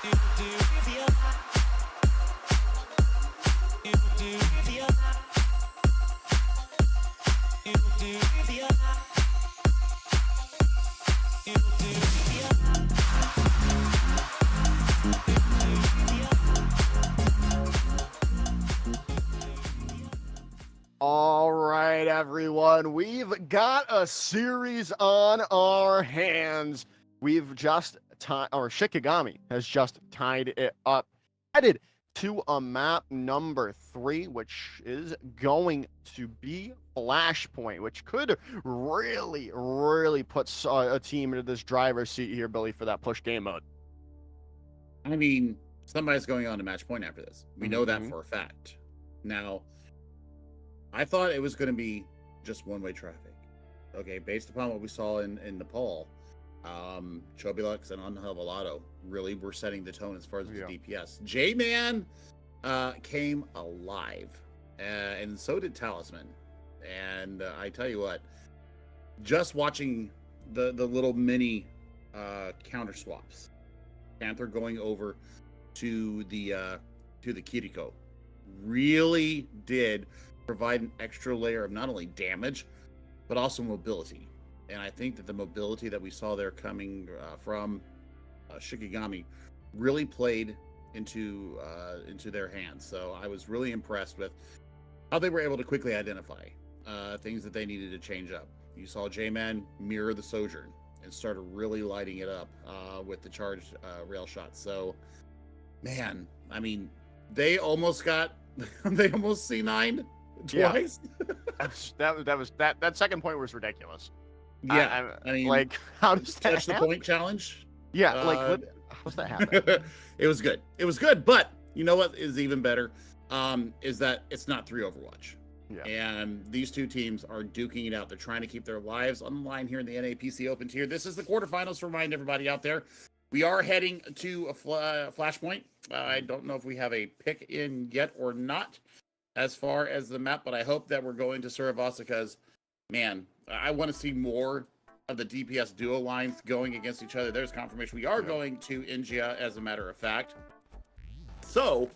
All right, everyone, we've got a series on our hands. We've just tied, or Shikigami has just tied it up, headed to a map number 3, which is going to be Flashpoint, which could really put a team into this driver's seat here, Billy, for that push game mode. I mean, somebody's going on to match point after this. We know that for a fact. Now, I thought it was going to be just one-way traffic. Okay, based upon what we saw in Nepal, Chobilux and Unfeatered really were setting the tone as far as the DPS. J-Man came alive, and so did Talisman. And I tell you what, just watching the little mini counter swaps, Panther going over to the Kiriko really did provide an extra layer of not only damage but also mobility. And I think that the mobility that we saw there coming from Shikigami really played into their hands. So I was really impressed with how they were able to quickly identify things that they needed to change up. You saw J-Man mirror the Sojourn and started really lighting it up with the charged rail shots. So, man, I mean, they almost got they almost C9'd twice. Yeah. that second point was ridiculous. Yeah, I mean, like, how does that touch the point challenge? Yeah, how's that happen? It was good. It was good, but you know what is even better? Is that it's not 3 Overwatch. Yeah. And these two teams are duking it out. They're trying to keep their lives on the line here in the NAPC Open tier. This is the quarterfinals to remind everybody out there. We are heading to a Flashpoint. I don't know if we have a pick in yet or not as far as the map, but I hope that we're going to Suravasa because, man, I want to see more of the DPS duo lines going against each other. There's confirmation. We are going to India, as a matter of fact. So,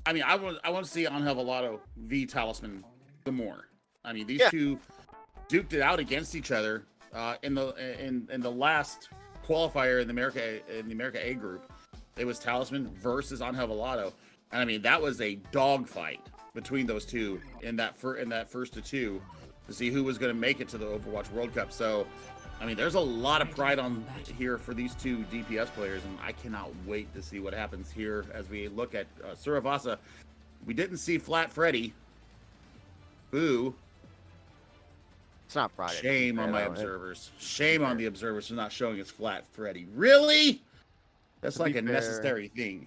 I mean, I want to see Unfeatered v Talisman the more. I mean, these two duked it out against each other in the last qualifier in the America A group. It was Talisman versus Unfeatered, and I mean that was a dogfight between those two in that first of 2 to see who was going to make it to the Overwatch World Cup. So, I mean, there's a lot of pride on here for these two DPS players, and I cannot wait to see what happens here as we look at Suravasa. We didn't see Flat Freddy. Boo. It's not Friday. Shame on my observers. Shame on the observers for not showing us Flat Freddy. Really? That's like a necessary thing.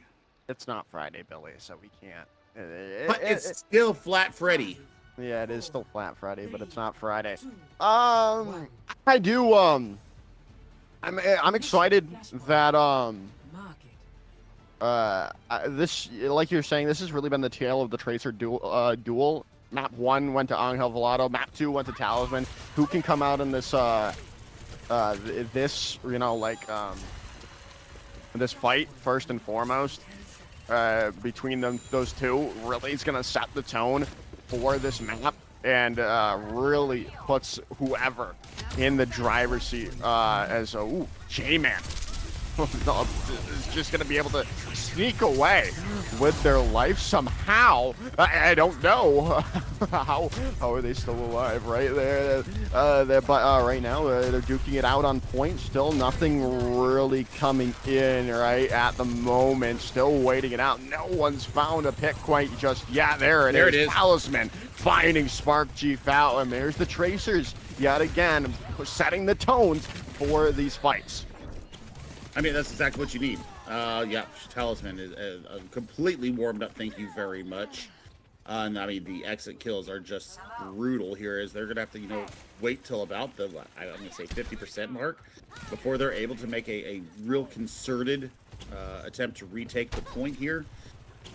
It's not Friday, Billy, so we can't. But it's still Flat Freddy. Yeah, it is still Flat Friday, but it's not Friday. I do. I'm excited that this, like you're saying, this has really been the tale of the Tracer duel. Map 1 went to Angel Volado. Map 2 went to Talisman. Who can come out in this this fight first and foremost between those two really is gonna set the tone for this map and really puts whoever in the driver's seat as a J-Man is just going to be able to sneak away with their life somehow. I don't know how are they still alive right there. But right now they're duking it out on point. Still nothing really coming in right at the moment. Still waiting it out. No one's found a pick quite just yet. There it is. Talisman finding Spark G Foul, and there's the Tracers yet again setting the tones for these fights. I mean, that's exactly what you need. Yeah, Talisman is completely warmed up. Thank you very much. And I mean, the exit kills are just brutal here, as they're gonna have to, wait till about the I'm gonna say 50% mark before they're able to make a real concerted attempt to retake the point here.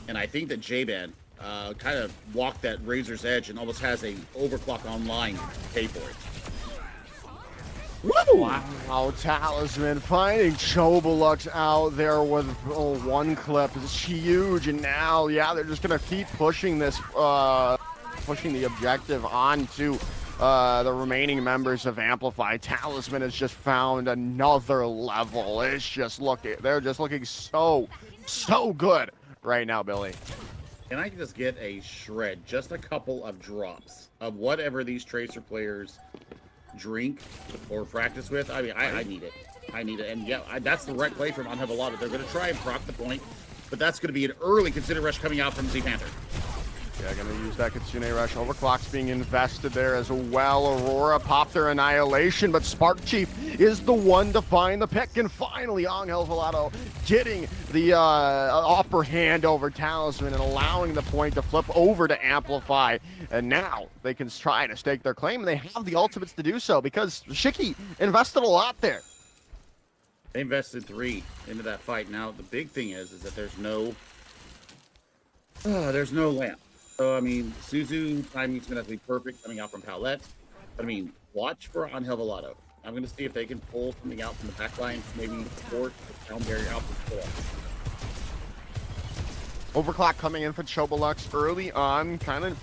And I think that J-Man kind of walked that razor's edge and almost has a overclock online to pay for it. Wow, Talisman finding Chobalux out there with one clip. It's huge, and now, yeah, they're just gonna keep pushing this, pushing the objective onto the remaining members of Amplify. Talisman has just found another level. It's just they're just looking so good right now, Billy. Can I just get a shred, just a couple of drops of whatever these Tracer players drink or practice with? I mean, I need it. I need it. And yeah, that's the right play from Unfeatered. They're going to try and proc the point, but that's going to be an early Consider Rush coming out from Z Panther. Yeah, gonna use that Kitsune Rush. Overclock's being invested there as well. Aurora popped their Annihilation, but Spark Chief is the one to find the pick. And finally, Angel Velato getting the upper hand over Talisman and allowing the point to flip over to Amplify. And now they can try to stake their claim, and they have the ultimates to do so because Shiki invested a lot there. They invested 3 into that fight. Now, the big thing is that there's no lamp. So, I mean, Suzu timing's going to be perfect coming out from Paulette. But, I mean, watch for Angel Velato. I'm going to see if they can pull something out from the back lines, maybe force the sound barrier out the floor. Overclock coming in for Chobalux early on, kind of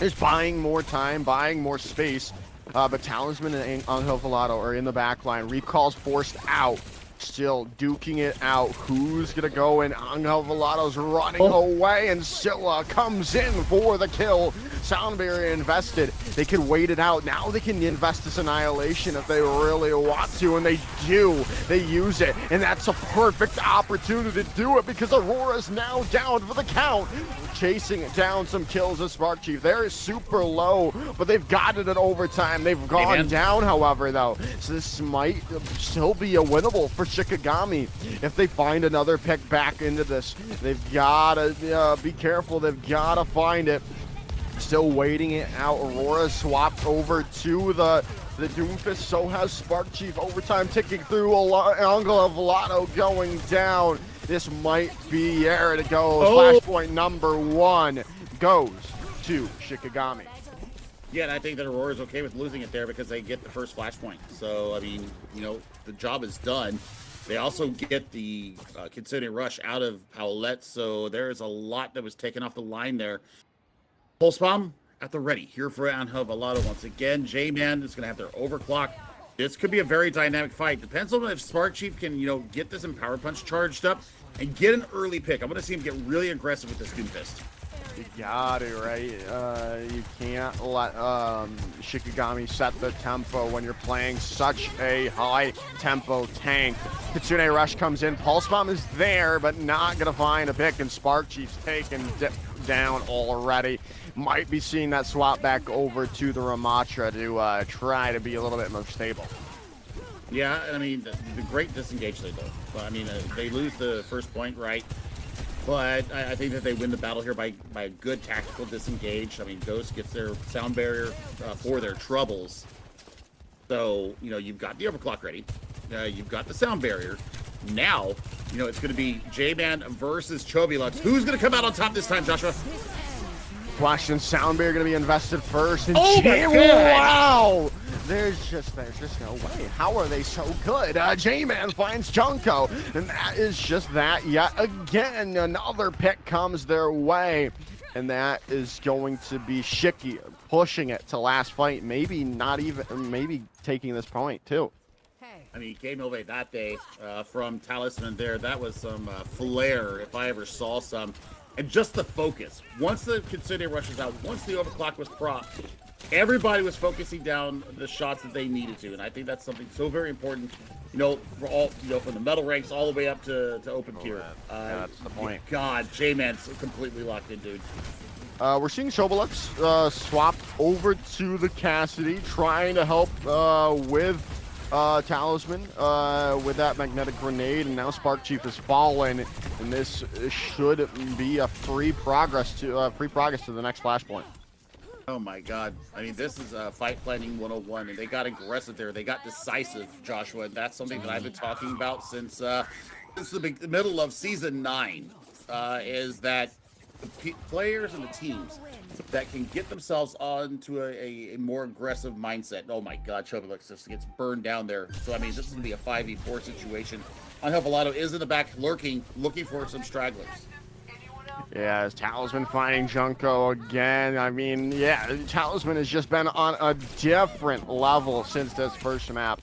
is buying more time, buying more space. But Talisman and Angel Velato are in the back line. Recall's forced out. Still duking it out. Who's gonna go in? Angel Velato's running away, and Scylla comes in for the kill. Sound barrier invested. They can wait it out. Now they can invest this Annihilation if they really want to, and they do. They use it, and that's a perfect opportunity to do it because Aurora's now down for the count. Chasing down some kills of Spark Chief. They're super low, but they've got it at overtime. They've gone down, however, though. So this might still be a winnable for Shikigami if they find another pick back into this. They've got to be careful. They've got to find it. Still waiting it out. Aurora swapped over to the Doomfist. So has Spark Chief. Overtime ticking through. Angel Velato going down. This might be there it goes. Flashpoint number 1 goes to Shikigami. Yeah, and I think that Aurora's okay with losing it there because they get the first flashpoint. So, I mean, you know, the job is done. They also get the Kitsune Rush out of Paulette, so there is a lot that was taken off the line there. Pulse Bomb at the ready here for Angel Velato once again. J-Man is going to have their overclock. This could be a very dynamic fight. Depends on if Spark Chief can, you know, get this Empower Punch charged up and get an early pick. I'm going to see him get really aggressive with this Doomfist. You got it, right? You can't let Shikigami set the tempo when you're playing such a high tempo tank. Kitsune Rush comes in. Pulse Bomb is there, but not going to find a pick, and Spark Chief's taken down already. Might be seeing that swap back over to the Ramatra to try to be a little bit more stable. Yeah, I mean, the great disengage they do. I mean, they lose the first point, right? But I think that they win the battle here by a good tactical disengage. I mean, Ghost gets their sound barrier for their troubles. So, you know, you've got the overclock ready. You've got the sound barrier. Now, you know, it's going to be J-Man versus Chobalux. Who's going to come out on top this time, Joshua? Question, sound barrier going to be invested first. And oh my God! Wow! There's just no way. How are they so good? J-Man finds Junko, and that is just that yet again. Another pick comes their way, and that is going to be Shiki pushing it to last fight. Maybe not even, maybe taking this point too. I mean, game over that day from Talisman there. That was some flair if I ever saw some. And just the focus. Once the Kitsune rushes out, once the overclock was propped, everybody was focusing down the shots that they needed to. And I think that's something so very important, you know, for all, you know, from the metal ranks all the way up to open tier. That's the point. God, J-Man's completely locked in, dude. We're seeing Chobalux swapped over to the Cassidy, trying to help with Talisman with that magnetic grenade, and now Spark Chief has fallen, and this should be a free progress to the next flashpoint. Oh my God! I mean, this is fight planning 101, and they got aggressive there. They got decisive, Joshua. And that's something that I've been talking about since the middle of season 9. Is that the players and the teams that can get themselves onto a more aggressive mindset. Oh my God, Chobolux just gets burned down there. So I mean, this is gonna be a 5v4 situation. Unhelpful is in the back lurking, looking for some stragglers. Yeah, as Talisman finding Junko again. I mean, yeah, Talisman has just been on a different level since this first map.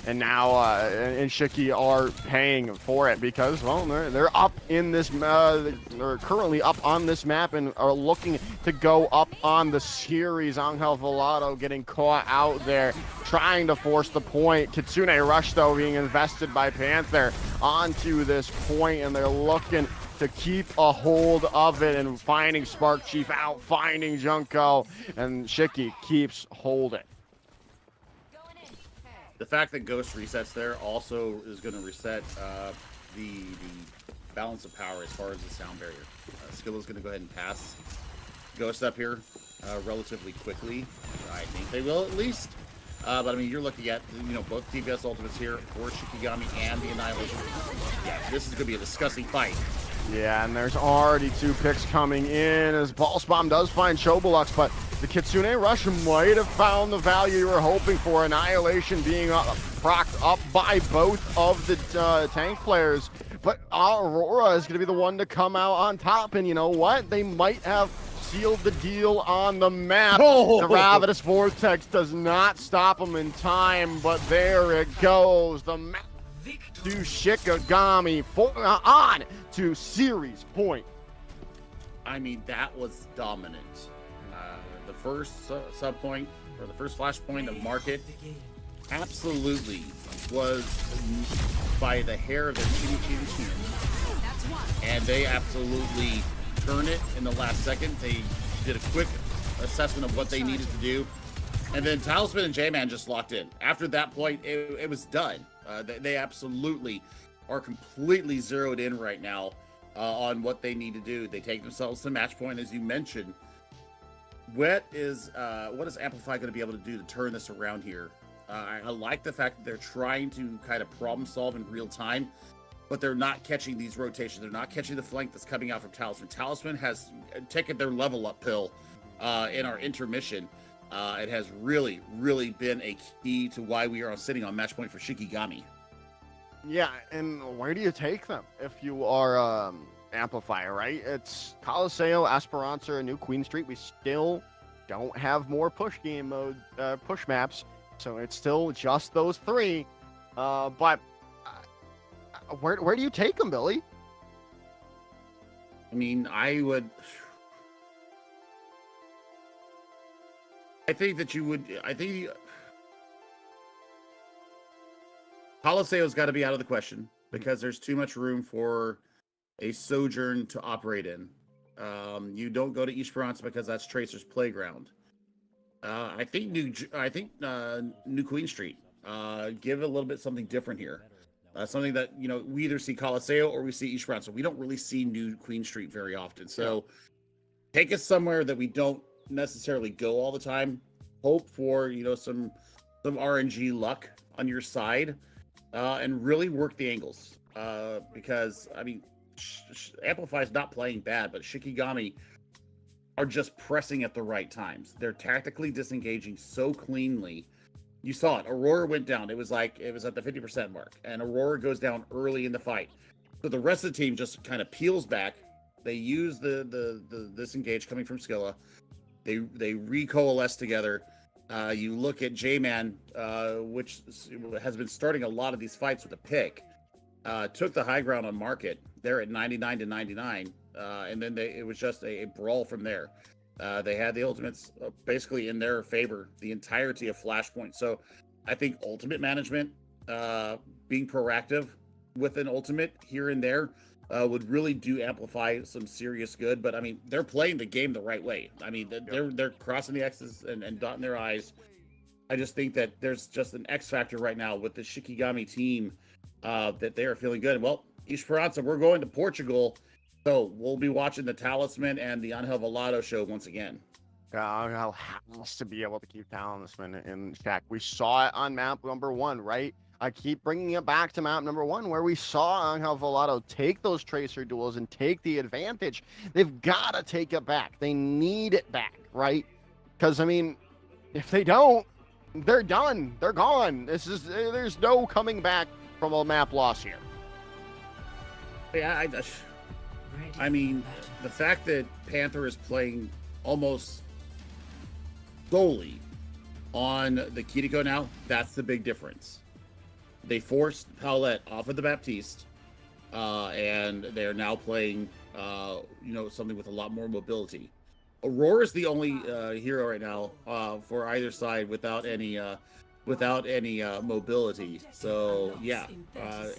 And now and Shiki are paying for it because, well, they're up in this, they're currently up on this map and are looking to go up on the series. Angel Volado getting caught out there, trying to force the point. Kitsune Rush, though, being invested by Panther onto this point, and they're looking to keep a hold of it and finding Spark Chief out, finding Junko, and Shiki keeps holding. The fact that Ghost resets there also is going to reset the balance of power as far as the sound barrier. Skilla's going to go ahead and pass Ghost up here relatively quickly. I think they will at least. But I mean, you're looking at, you know, both DPS ultimates here for Shikigami and the Annihilation. Yeah, this is going to be a disgusting fight. Yeah, and there's already 2 picks coming in as Pulse Bomb does find Chobolux, but the Kitsune Rush might have found the value you were hoping for. Annihilation being procced up by both of the tank players, but Aurora is going to be the one to come out on top, and you know what? They might have sealed the deal on the map. Oh. The Ravenous Vortex does not stop them in time, but there it goes. The map to Shikigami on to series point. I mean, that was dominant. The first sub point, or the first flash point of market, absolutely was by the hair of their chin. And they absolutely turned it in the last second. They did a quick assessment of what they needed to do. And then Talisman and J-Man just locked in. After that point, it was done. They absolutely are completely zeroed in right now on what they need to do. They take themselves to match point, as you mentioned. What is Amplify going to be able to do to turn this around here? I like the fact that they're trying to kind of problem solve in real time, but they're not catching these rotations. They're not catching the flank that's coming out from Talisman. Talisman has taken their level up pill in our intermission. It has really, really been a key to why we are sitting on match point for Shikigami. Yeah, and where do you take them if you are Amplifier, right? It's Coliseo, Esperanza, and New Queen Street. We still don't have more push game mode, push maps, so it's still just those 3. But where do you take them, Billy? I mean, I think that you would. I think Coliseo's got to be out of the question because there's too much room for a Sojourn to operate in. You don't go to Esperanza because that's Tracer's playground. I think New Queen Street. Give it a little bit something different here. Something that, you know, we either see Coliseo or we see Esperanza. We don't really see New Queen Street very often. So take us somewhere that we don't necessarily go all the time. Hope for, you know, some RNG luck on your side, and really work the angles. Because I mean, Amplify is not playing bad, but Shikigami are just pressing at the right times. They're tactically disengaging so cleanly. You saw it. Aurora went down. It was at the 50% mark, and Aurora goes down early in the fight. So the rest of the team just kind of peels back. They use the disengage coming from Skilla. They recoalesce together. You look at J-Man, which has been starting a lot of these fights with a pick. Took the high ground on market. They're at 99 to 99, and then it was just a brawl from there. They had the ultimates basically in their favor the entirety of Flashpoint. So I think ultimate management, being proactive with an ultimate here and there, would really do Amplify some serious good. But I mean, they're playing the game the right way. I mean, they're crossing the X's and dotting their I's. I just think that there's just an X factor right now with the Shikigami team, that they are feeling good. Well, Esperanza, we're going to Portugal, so we'll be watching the Talisman and the Angel Volado show once again. Angel has to be able to keep Talisman in check. We saw it on map number 1, right? I keep bringing it back to map number 1 where we saw Angel Volado take those Tracer duels and take the advantage. They've got to take it back. They need it back, right? Because, I mean, if they don't, they're done. They're gone. There's no coming back from a map loss here. Yeah, I mean, the fact that Panther is playing almost solely on the Kiriko now, that's the big difference. They forced Paulette off of the Baptiste, and they are now playing, something with a lot more mobility. Aurora is the only hero right now for either side without any mobility. So yeah,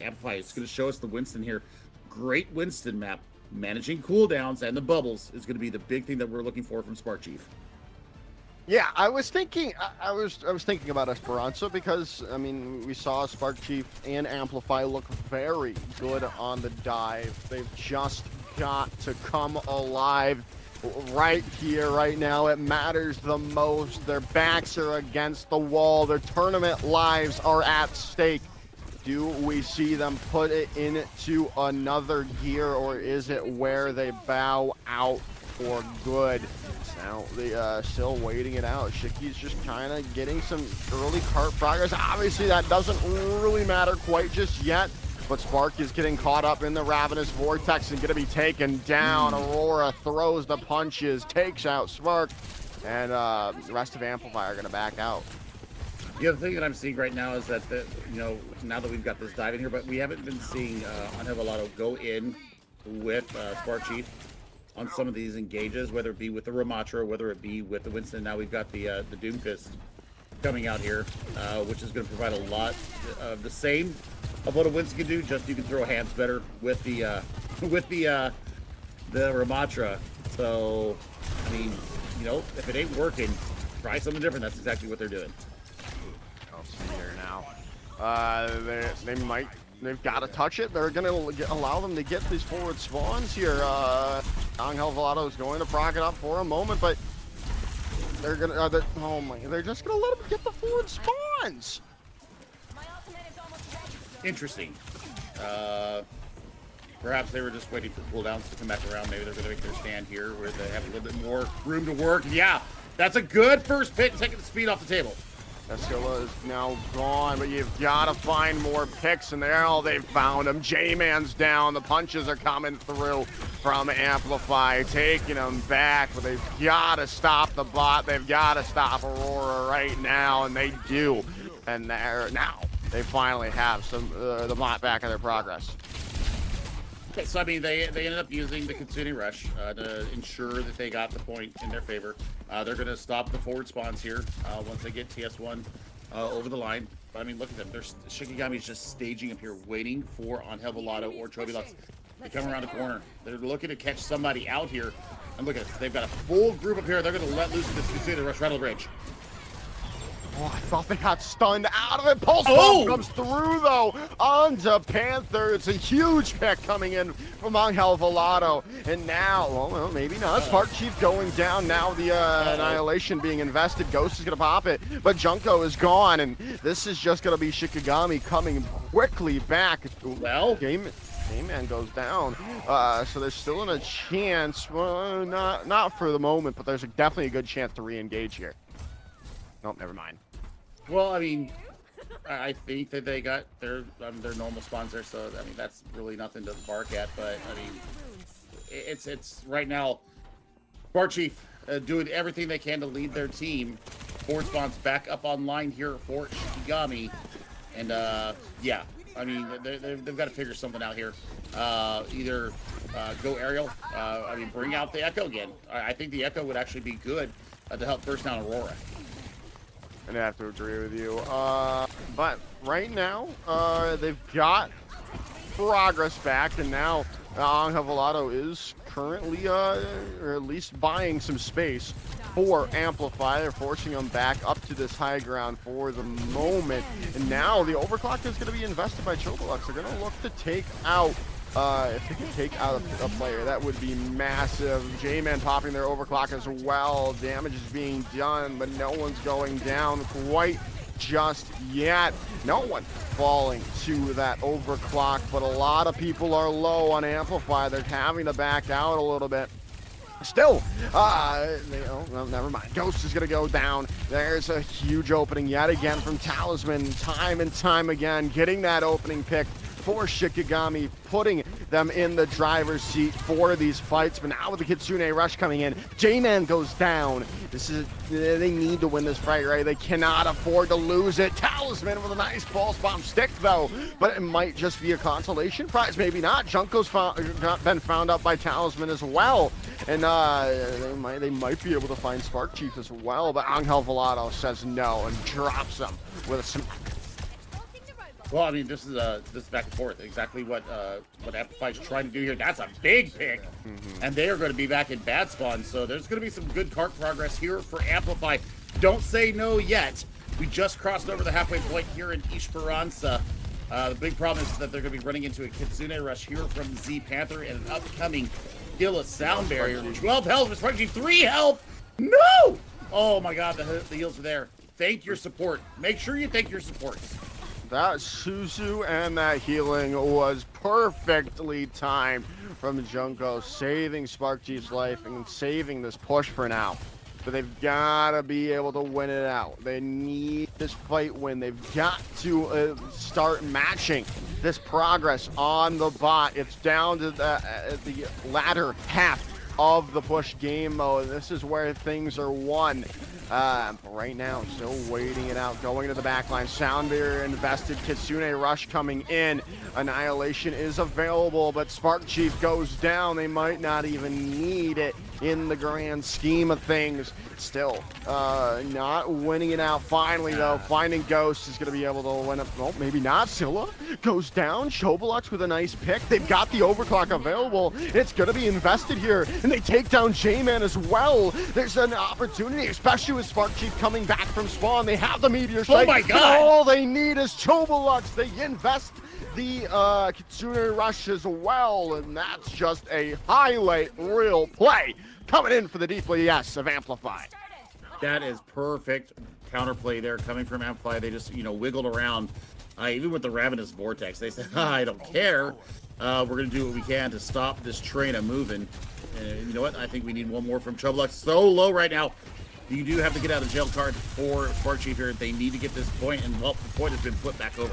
Amplify is going to show us the Winston here. Great Winston map. Managing cooldowns and the bubbles is going to be the big thing that we're looking for from Spark Chief. Yeah, I was thinking about Esperanza because, I mean, we saw Spark Chief and Amplify look very good on the dive. They've just got to come alive right here, right now. It matters the most. Their backs are against the wall. Their tournament lives are at stake. Do we see them put it into another gear, or is it where they bow out for good? Now they still waiting it out. Shiki's just kind of getting some early cart progress. Obviously, that doesn't really matter quite just yet. But Spark is getting caught up in the Ravenous Vortex and going to be taken down. Aurora throws the punches, takes out Spark, and the rest of Amplify are going to back out. The other thing that I'm seeing right now is that, now that we've got this dive in here, but we haven't been seeing Unfeatered go in with Spark Chief on some of these engages, whether it be with the Ramatra, whether it be with the Winston. Now we've got the Doomfist coming out here, which is going to provide a lot of the same of what a Winston can do. Just you can throw hands better with the Ramatra. So, I mean, if it ain't working, try something different. That's exactly what they're doing. I'll see here now. They've got to touch it. They're going to allow them to get these forward spawns here. Angel Volado is going to proc it up for a moment, but they're going to, they're just going to let them get the forward spawns. Interesting. Perhaps they were just waiting for cooldowns to come back around. Maybe they're going to make their stand here where they have a little bit more room to work. Yeah, that's a good first pit, taking the speed off the table. Escala is now gone, but you've got to find more picks, and they've found him. J-Man's down. The punches are coming through from Amplify, taking them back, but they've got to stop the bot. They've got to stop Aurora right now, and they do. And now they finally have the bot back in their progress. Okay, so I mean, they ended up using the Consuming Rush to ensure that they got the point in their favor. They're going to stop the forward spawns here once they get TS1 over the line. But I mean, look at them. Shikigami's just staging up here, waiting for Angel Volado or Trobilux to come around the corner. They're looking to catch somebody out here. And look at this. They've got a full group up here. They're going to let loose this Consuming Rush Rattle Bridge. Oh, I thought they got stunned out of it. Pulse Bomb comes through, though, onto Panther. It's a huge pick coming in from Angel Volado. And now, well, maybe not. Spark Chief going down. Now the Annihilation being invested. Ghost is going to pop it, but Junko is gone. And this is just going to be Shikigami coming quickly back. Well, J-Man goes down. So there's still a chance. Well, not for the moment, but there's definitely a good chance to re-engage here. Nope, never mind. Well, I mean, I think that they got their normal spawns there, so I mean that's really nothing to bark at. But I mean, it's right now, Spark Chief doing everything they can to lead their team. Forward spawns back up online here for Shikigami, and yeah, I mean they've got to figure something out here. Either go aerial, I mean bring out the Echo again. I think the Echo would actually be good to help burst down Aurora. And I have to agree with you. But right now, they've got progress back, and now Angel Volado is currently, or at least buying some space for Amplify. They're forcing them back up to this high ground for the moment. And now the overclock is going to be invested by Chocolux. They're going to look to take out, if they can take out a player, that would be massive. J-Man popping their overclock as well. Damage is being done, but no one's going down quite just yet. No one falling to that overclock, but a lot of people are low on Amplify. They're having to back out a little bit. Still, well, never mind. Ghost is going to go down. There's a huge opening yet again from Talisman, time and time again, getting that opening pick for Shikigami, putting them in the driver's seat for these fights. But now with the Kitsune Rush coming in, J-Man goes down. They need to win this fight, right? They cannot afford to lose it. Talisman with a nice pulse bomb stick, though, but it might just be a consolation prize. Maybe not. Junko's been found out by Talisman as well, and they might be able to find Spark Chief as well, but Angel Volado says no and drops him with a smack. Well, I mean, this is back and forth. Exactly what Amplify's trying to do here. That's a big pick, and they are going to be back in bad spawn. So there's going to be some good cart progress here for Amplify. Don't say no yet. We just crossed over the halfway point here in Esperanza. The big problem is that they're going to be running into a Kitsune Rush here from Z Panther and an upcoming Gilla Sound Barrier. 12 health, Spark Chief, 3 health. No! Oh my God, the heals are there. Thank your support. Make sure you thank your supports. That Suzu and that healing was perfectly timed from Junko, saving Spark Chief's life and saving this push for now. But they've got to be able to win it out. They need this fight win. They've got to start matching this progress on the bot. It's down to the latter half of the push game mode. This is where things are won. Right now, still waiting it out, going to the back line. Sound Barrier invested, Kitsune Rush coming in. Annihilation is available, but Spark Chief goes down. They might not even need it in the grand scheme of things. Still, not winning it out. Finally, though, finding Ghost is going to be able to win it. Well, maybe not. Scylla goes down. Chobolux with a nice pick. They've got the overclock available. It's going to be invested here, and they take down J-Man as well. There's an opportunity, especially with Spark Chief coming back from spawn. They have the Meteor Strike. Oh my God! All they need is Chobolux. They invest the Kitsune Rush as well, and that's just a highlight reel play coming in for the DPS of Amplify. That is perfect counterplay there coming from Amplify. They just, wiggled around. Even with the Ravenous Vortex, they said, I don't care. We're going to do what we can to stop this train of moving. And you know what? I think we need one more from Chobolux. So low right now. You do have to get out of jail card for Spark Chief here. They need to get this point, and well, the point has been flipped back over.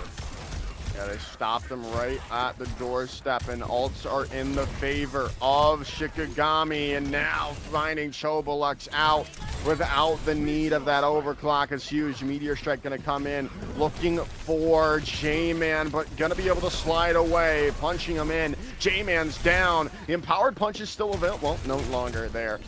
Yeah, they stopped them right at the doorstep, and ults are in the favor of Shikigami, and now finding Chobolux out without the need of that overclock is huge. Meteor Strike gonna come in, looking for J-Man, but gonna be able to slide away, punching him in. J-Man's down. The Empowered Punch is still available. Well, no longer there.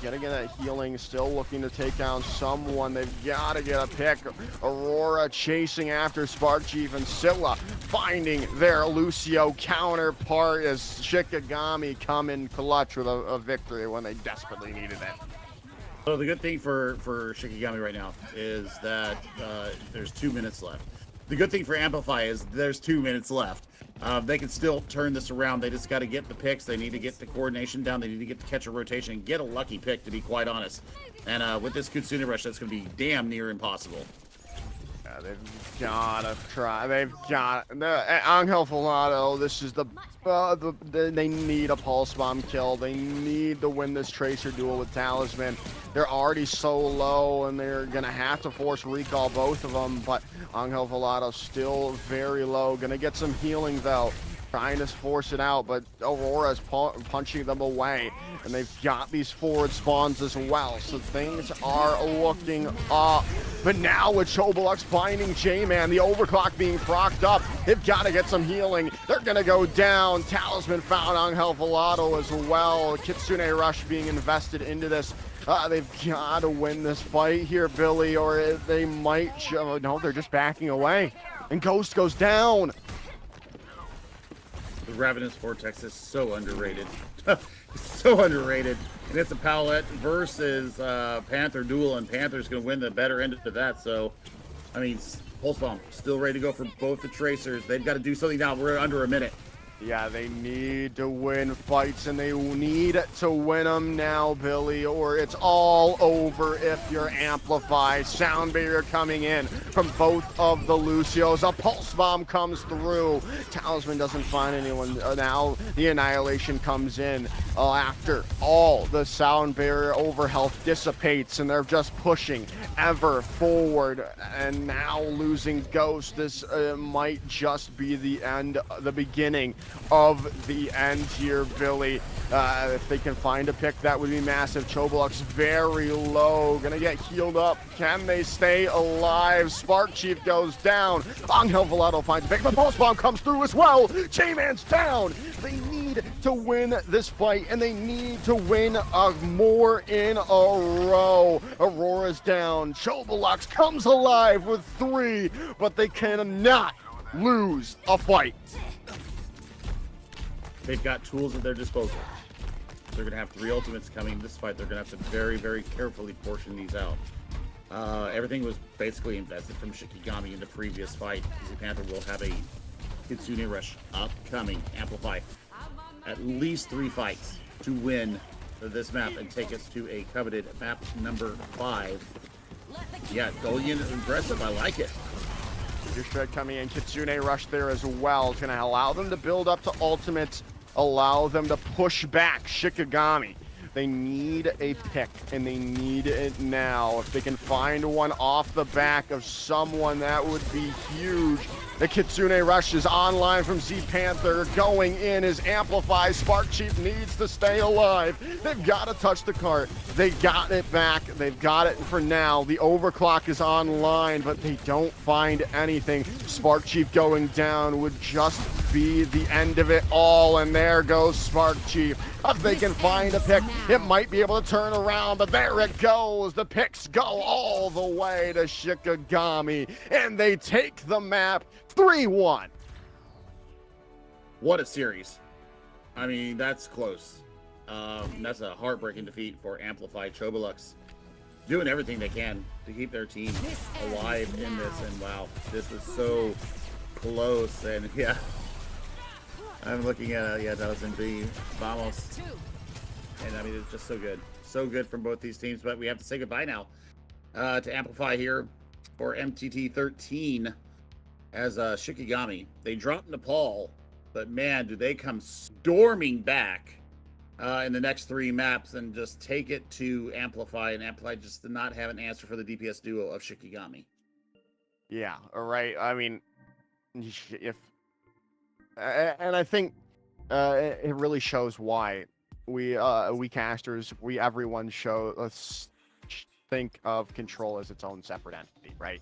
Getting that healing, still looking to take down someone. They've got to get a pick. Aurora chasing after Spark Chief, and Scylla finding their Lucio counterpart as Shikigami come in clutch with a victory when they desperately needed it. So the good thing for Shikigami right now is that there's 2 minutes left. The good thing for Amplify is there's 2 minutes left. They can still turn this around. They just got to get the picks. They need to get the coordination down. They need to get to catch a rotation and get a lucky pick, to be quite honest. And with this Kitsune Rush, that's going to be damn near impossible. Yeah, they've got to try. They've got Angel Volado. This is they need a pulse bomb kill. They need to win this Tracer duel with Talisman. They're already so low, and they're gonna have to force recall both of them. But Angel Volado still very low. Gonna get some healing though. Trying to force it out, but Aurora's punching them away, and they've got these forward spawns as well, so things are looking up. But now with Chobolux binding J-Man, the overclock being procced up, they've got to get some healing. They're gonna go down. Talisman found Angel Volado as well. Kitsune Rush being invested into this. They've got to win this fight here, Billy, or they might no, they're just backing away. And Ghost goes down. The Ravenous Vortex is so underrated. So underrated. And it's a Palette versus Panther duel, and Panther's going to win the better end of that. So, I mean, Pulse Bomb still ready to go for both the Tracers. They've got to do something now. We're under a minute. Yeah, they need to win fights, and they need to win them now, Billy, or it's all over if you're Amplify. Sound barrier coming in from both of the Lucios. A pulse bomb comes through. Talisman doesn't find anyone. Now the Annihilation comes in after all the sound barrier overhealth dissipates, and they're just pushing ever forward. And now losing Ghost, this might just be the end, the beginning of the end here, Billy. If they can find a pick, that would be massive. Choboluk's very low, gonna get healed up. Can they stay alive? Spark Chief goes down. Angel Velato finds a pick, but Pulse Bomb comes through as well. J-Man's down. They need to win this fight, and they need to win more in a row. Aurora's down. Chobolux comes alive with 3, but they cannot lose a fight. They've got tools at their disposal. They're going to have 3 ultimates coming in this fight. They're going to have to very, very carefully portion these out. Everything was basically invested from Shikigami in the previous fight. Z Panther will have a Kitsune Rush upcoming. Amplify at least 3 fights to win this map and take us to a coveted map number 5. Yeah, going in aggressive. I like it. Shred coming in, Kitsune Rush there as well. It's going to allow them to build up to ultimates, allow them to push back Shikigami. They need a pick, and they need it now. If they can find one off the back of someone, that would be huge. The Kitsune Rush is online from Z Panther. Going in is Amplify. Spark Chief needs to stay alive. They've got to touch the cart. They got it back. They've got it for now. The overclock is online, but they don't find anything. Spark Chief going down would just be the end of it all, and there goes Spark Chief. If they can find a pick, it might be able to turn around, but there it goes. The picks go all the way to Shikigami, and they take the map 3-1. What a series. I mean, that's close. That's a heartbreaking defeat for Amplify. Chobolux doing everything they can to keep their team alive in this, and wow, this was so close. And yeah, I'm looking at that was in B. Vamos. And I mean, it's just so good. So good from both these teams, but we have to say goodbye now to Amplify here for MTT 13 as Shikigami. They dropped Nepal, but man, do they come storming back in the next 3 maps and just take it to Amplify, and Amplify just did not have an answer for the DPS duo of Shikigami. Yeah, all right. I mean, if and I think it really shows why we casters, everyone think of Control as its own separate entity, right?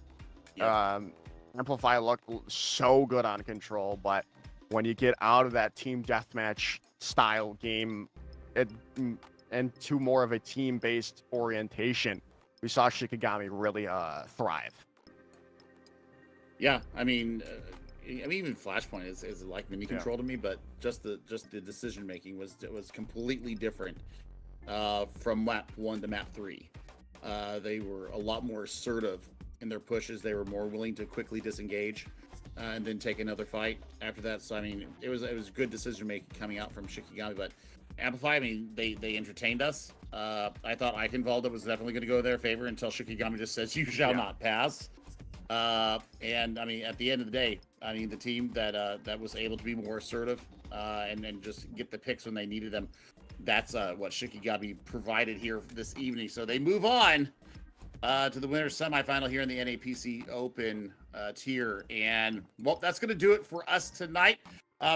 Yep. Amplify looked so good on Control, but when you get out of that team deathmatch style game and to more of a team-based orientation, we saw Shikigami really thrive. Yeah, I mean, even Flashpoint is like mini control to me, but just the decision making was completely different from map 1 to map 3. They were a lot more assertive in their pushes. They were more willing to quickly disengage and then take another fight after that. So I mean, it was good decision making coming out from Shikigami. But Amplify, I mean, they entertained us. I thought Eichenwalde was definitely going to go in their favor until Shikigami just says, "You shall not pass." And I mean, at the end of the day, I mean, the team that was able to be more assertive and just get the picks when they needed them, that's what Shikigami provided here this evening. So they move on to the winner's semifinal here in the NAPC Open tier. And well, that's going to do it for us tonight.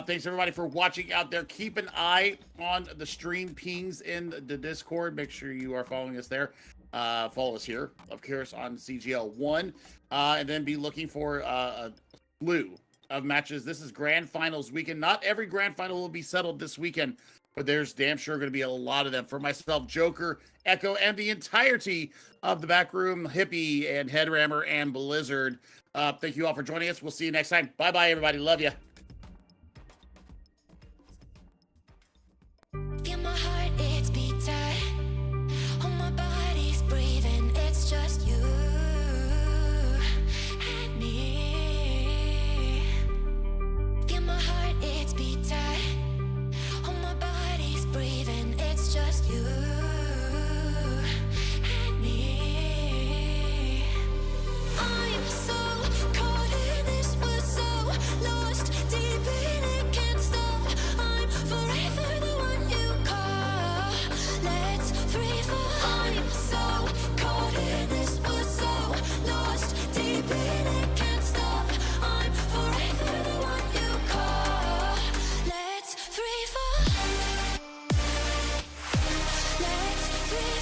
Thanks everybody for watching out there. Keep an eye on the stream pings in the Discord. Make sure you are following us there. Follow us here, of course, on CGL1, and then be looking for a slew of matches. This is Grand Finals weekend. Not every Grand Final will be settled this weekend, but there's damn sure going to be a lot of them. For myself, Joker, Echo, and the entirety of the Backroom, Hippie, and Headrammer, and Blizzard, thank you all for joining us. We'll see you next time. Bye-bye, everybody. Love you.